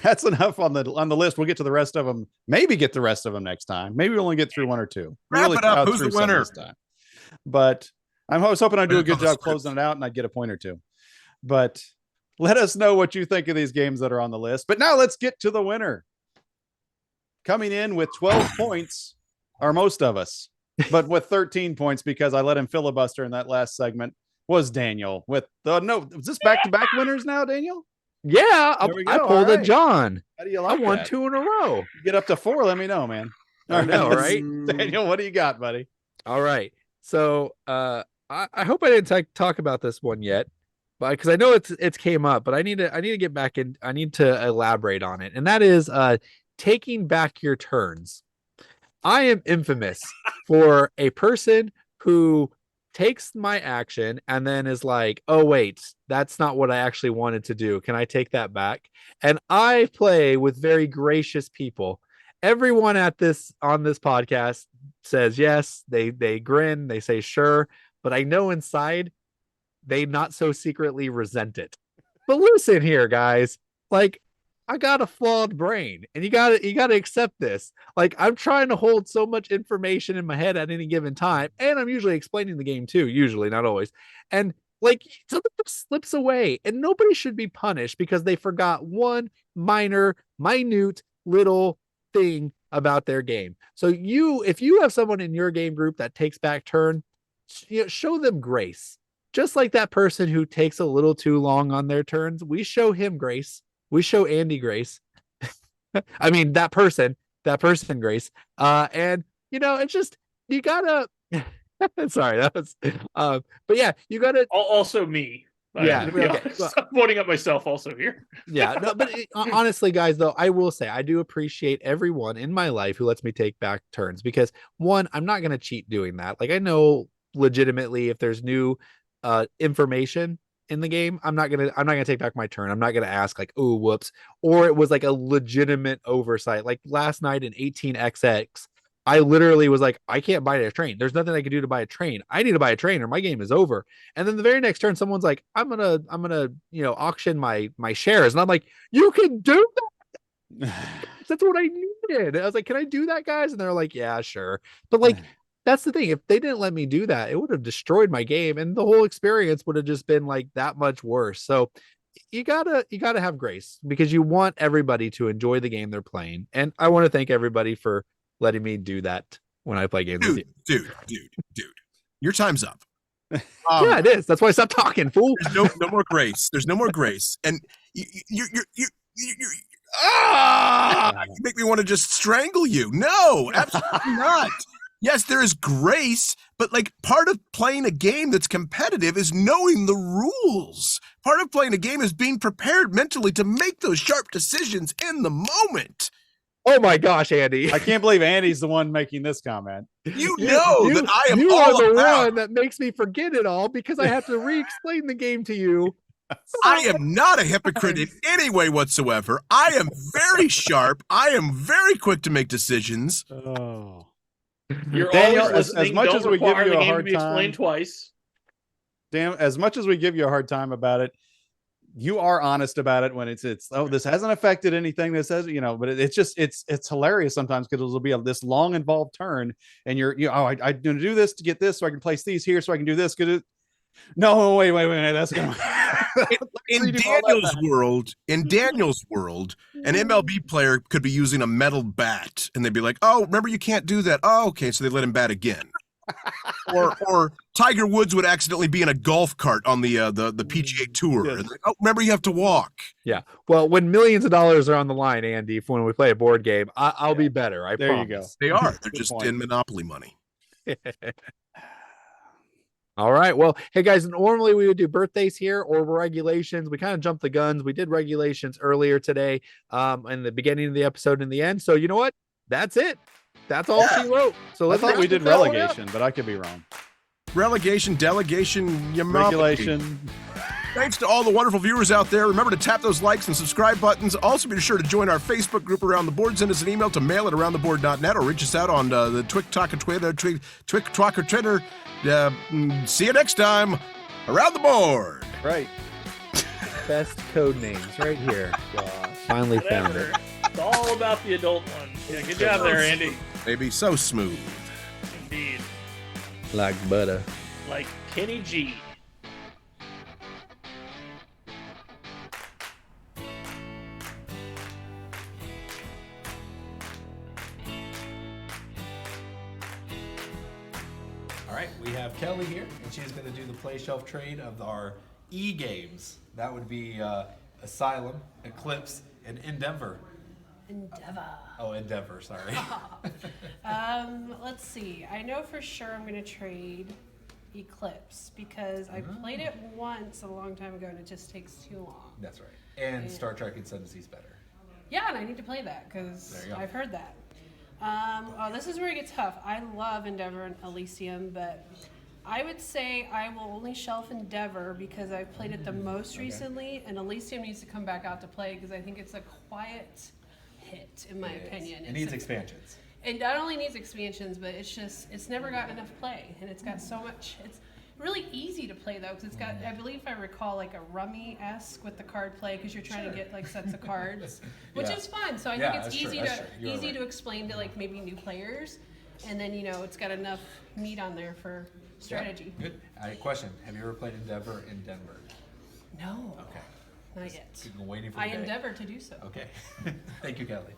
That's enough on the list. We'll get to the rest of them. Maybe get the rest of them next time. Maybe we'll only get through 1 or 2. Wrap it up. Who's the winner? This time. But I was hoping I'd do a good job closing it out and I'd get a point or 2. But let us know what you think of these games that are on the list. But now let's get to the winner. Coming in with 12 points are most of us, but with 13 points because I let him filibuster in that last segment was Daniel with is this back-to-back winners now, Daniel? Yeah, I pulled a John. How do you like I won that? 2 in a row. You get up to 4, let me know, man. I know, right? Daniel, what do you got, buddy? All right. So I hope I didn't talk about this one yet, but because I know it's came up, but I need to get back in. I need to elaborate on it, and that is taking back your turns. I am infamous for a person who takes my action and then is like, oh wait, that's not what I actually wanted to do. Can I take that back? And I play with very gracious people. Everyone on this podcast says yes. They grin, they say sure, but I know inside they not so secretly resent it. But listen here, guys, like I got a flawed brain and you gotta accept this. Like I'm trying to hold so much information in my head at any given time. And I'm usually explaining the game too, usually, not always. And like something slips away and nobody should be punished because they forgot one minute little thing about their game. So if you have someone in your game group that takes back turn, show them grace. Just like that person who takes a little too long on their turns, we show him grace. We show Andy grace. I mean, that person grace. And it's just, you gotta, sorry, that was, but yeah, you gotta. Also me. Yeah. Okay. I'm voting up myself also here. Yeah. No, but honestly, guys, though, I will say, I do appreciate everyone in my life who lets me take back turns because one, I'm not going to cheat doing that. Like I know legitimately if there's new information in the game, I'm not gonna take back my turn. I'm not gonna ask like, oh, whoops, or it was like a legitimate oversight. Like last night in 18XX, I literally was like, I can't buy a train. There's nothing I can do to buy a train. I need to buy a train or my game is over. And then the very next turn, someone's like, I'm gonna auction my shares, and I'm like, you can do that. That's what I needed. I was like, can I do that, guys? And they're like, yeah, sure. But like. That's the thing. If they didn't let me do that, it would have destroyed my game and the whole experience would have just been like that much worse. So you gotta have grace because you want everybody to enjoy the game they're playing. And I want to thank everybody for letting me do that when I play games with you. Dude, your time's up. Yeah, it is. That's why I stopped talking, fool. There's no more grace. There's no more grace. And you make me want to just strangle you. No, absolutely not. Yes, there is grace, but like part of playing a game that's competitive is knowing the rules. Part of playing a game is being prepared mentally to make those sharp decisions in the moment. Oh my gosh, Andy. I can't believe Andy's the one making this comment. You know that I am you all are the about. one that makes me forget it all because I have to re-explain the game to you I am not a hypocrite in any way whatsoever. I am very sharp. I am very quick to make decisions. Oh. You're Daniel, always as listening. much Don't as we give require you the a game to hard be explained time, twice. damn, as much as we give you a hard time about it, you are honest about it when it's oh, this hasn't affected anything. This has, but it's just it's hilarious sometimes because it'll be this long involved turn, and I'm gonna do this to get this so I can place these here so I can do this. No, wait, that's gonna in Daniel's world, an MLB player could be using a metal bat, and they'd be like, "Oh, remember you can't do that." Oh, okay, so they let him bat again. or Tiger Woods would accidentally be in a golf cart on the PGA Tour. Yes. And like, oh, remember you have to walk. Yeah. Well, when millions of dollars are on the line, Andy, when we play a board game, I'll be better. I There promise. you go. They are. They're Good just point. in Monopoly money. All right. Well, hey guys, normally we would do birthdays here or regulations. We kind of jumped the guns. We did regulations earlier today, in the beginning of the episode and the end. So you know what? That's it. That's all she wrote. So I let's thought we wrap did this all up. relegation, but I could be wrong. Relegation, delegation, Regulation. Thanks to all the wonderful viewers out there. Remember to tap those likes and subscribe buttons. Also, be sure to join our Facebook group Around the Board. Send us an email to mail@aroundtheboard.net or reach us out on the Twitch or Twitter. See you next time. Around the Board. Right. Best code names right here. Finally found it. It's all about the adult ones. Yeah, good job there, Andy. Baby, so smooth. Indeed. Like butter. Like Kenny G. All right, we have Kelly here, and she's going to do the play shelf trade of our E-games. That would be Asylum, Eclipse, and Endeavor. Endeavor. Oh, Endeavor, sorry. Let's see. I know for sure I'm going to trade Eclipse because I played it once a long time ago and it just takes too long. That's right. And Star Trek and Seven Seas better. Yeah, and I need to play that because I've heard that. This is where it gets tough. I love Endeavor and Elysium, but I would say I will only shelf Endeavor because I've played it the most recently, and Elysium needs to come back out to play because I think it's a quiet hit, in my opinion. It needs expansions. It not only needs expansions, but it's never gotten enough play, and it's got so much. It's really easy to play though, because it's got, I believe, if I recall, like a rummy-esque with the card play, because you're trying to get like sets of cards, which is fun. So I think it's easy to explain to like maybe new players, and then it's got enough meat on there for strategy. Yeah, good. Question: have you ever played Endeavor in Denver? No. Okay. Not yet. Been waiting for I endeavor to do so. Okay. Thank you, Kelly.